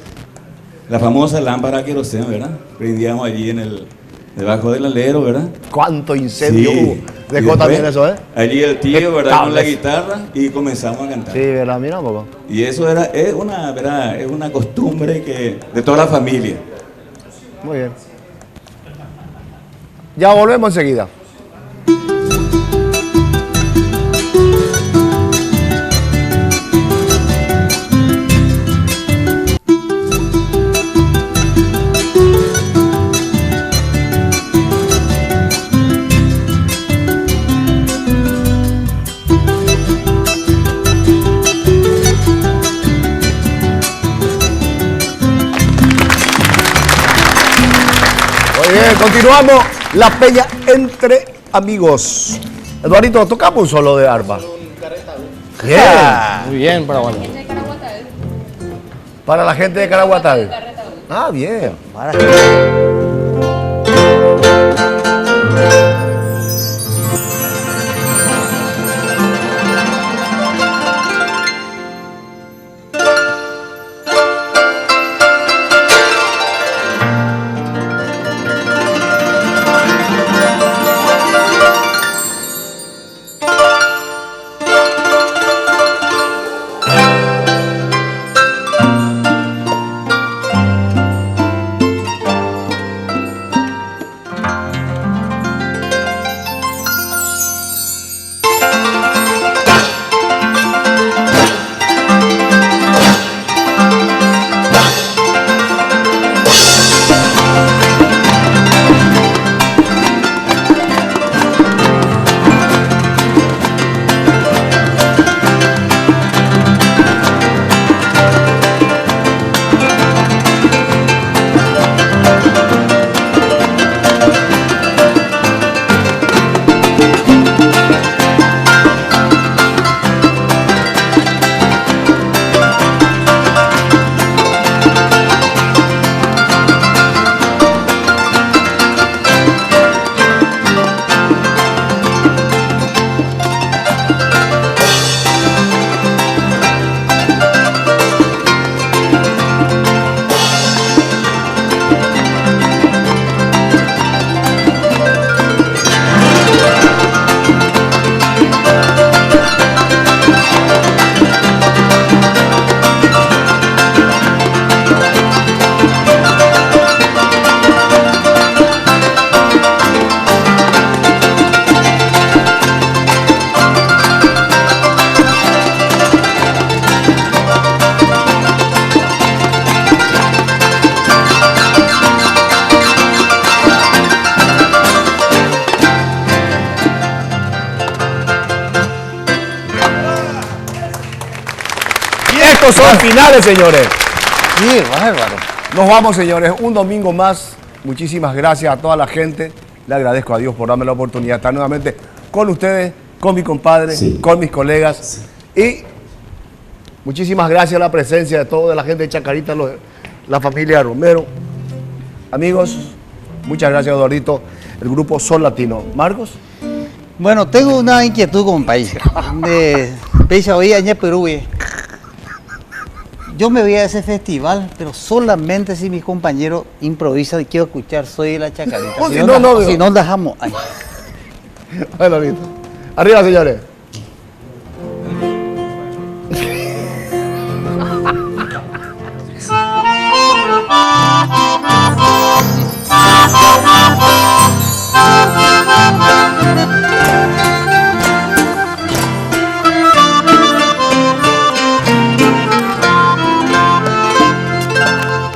la famosa lámpara a queroseno, ¿verdad? Prendíamos allí debajo del alero, ¿verdad?
¿Cuánto incendio hubo? Dejó también eso, ¿eh?
Allí el tío, ¿verdad? Con la guitarra y comenzamos a cantar.
Sí, ¿verdad? Mira, papá.
Y eso es una costumbre de toda la familia.
Muy bien. Ya volvemos enseguida. Continuamos la peña entre amigos. Eduardito, tocamos un solo de arpa. Bien.
Muy bien, para bueno.
Para la gente de Caraguatay. Ah, bien. Son finales, señores.
Sí, bárbaro.
Nos vamos, señores. Un domingo más. Muchísimas gracias a toda la gente. Le agradezco a Dios por darme la oportunidad de estar nuevamente con ustedes, con mi compadre, con mis colegas. Y muchísimas gracias a la presencia de toda la gente de Chacarita, la familia Romero. Amigos, muchas gracias, Eduardito. El grupo Sol Latino. Marcos.
Bueno, tengo una inquietud con el país. Yo me voy a ese festival, pero solamente si mis compañeros improvisan y quiero escuchar Soy de la Chacarita. Si no, dejamos ahí.
Bueno, listo. Arriba, señores.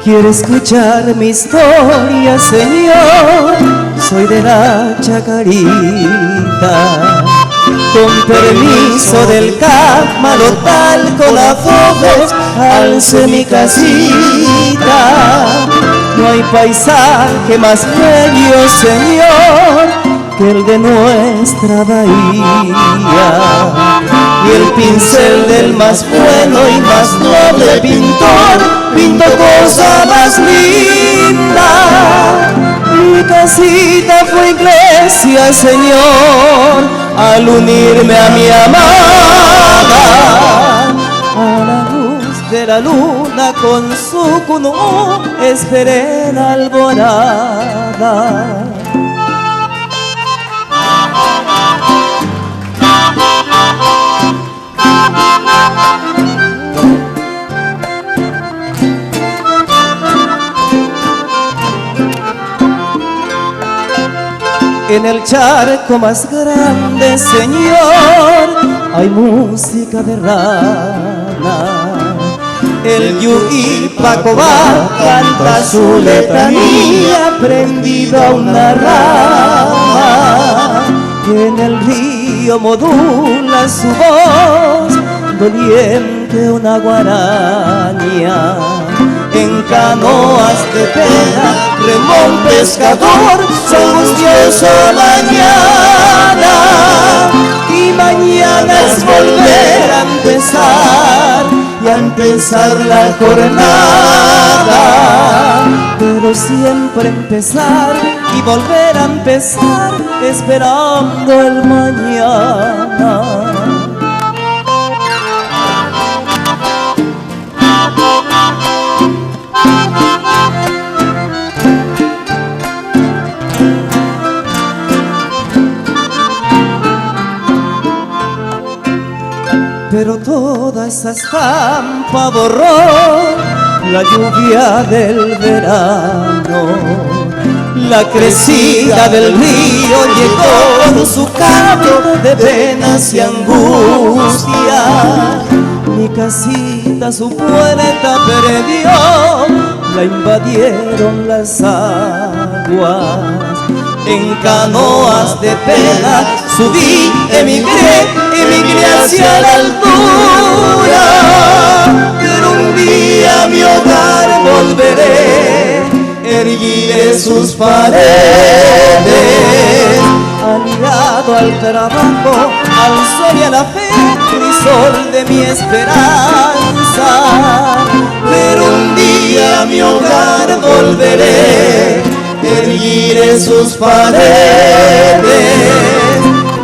Quiere escuchar mi historia, Señor, soy de la Chacarita. Con permiso del Camalotal, con la fotos, alce mi casita. No hay paisaje más bello, Señor, que el de nuestra bahía. y el pincel del más bueno y más noble pintor pintó cosa más linda. Mi casita fue iglesia, Señor, al unirme a mi amada. A la luz de la luna con su cunú esperé la alborada. En el charco más grande, Señor, hay música de rana. El yugui Pacobá canta su letanía prendido a una rama. En el río modula su voz doliente una guaraña. En canoas de pena remó un pescador su angustiosa mañana. Y mañana es volver a empezar y a empezar la jornada. Pero siempre empezar y volver a empezar esperando el mañana. Pero toda esa estampa borró la lluvia del verano. La crecida del río llegó con su canto de penas y angustia. Mi casita su puerta perdió, la invadieron las aguas. En canoas de pena subí, emigré hacia la altura. Pero un día a mi hogar volveré, erguiré sus paredes. Aliado al trabajo, al sol y a la fe, crisol de mi esperanza. Pero un día a mi hogar volveré, erguiré sus paredes,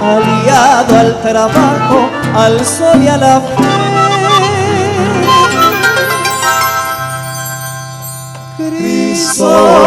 aliado al trabajo, al sol y a la fe. Crisol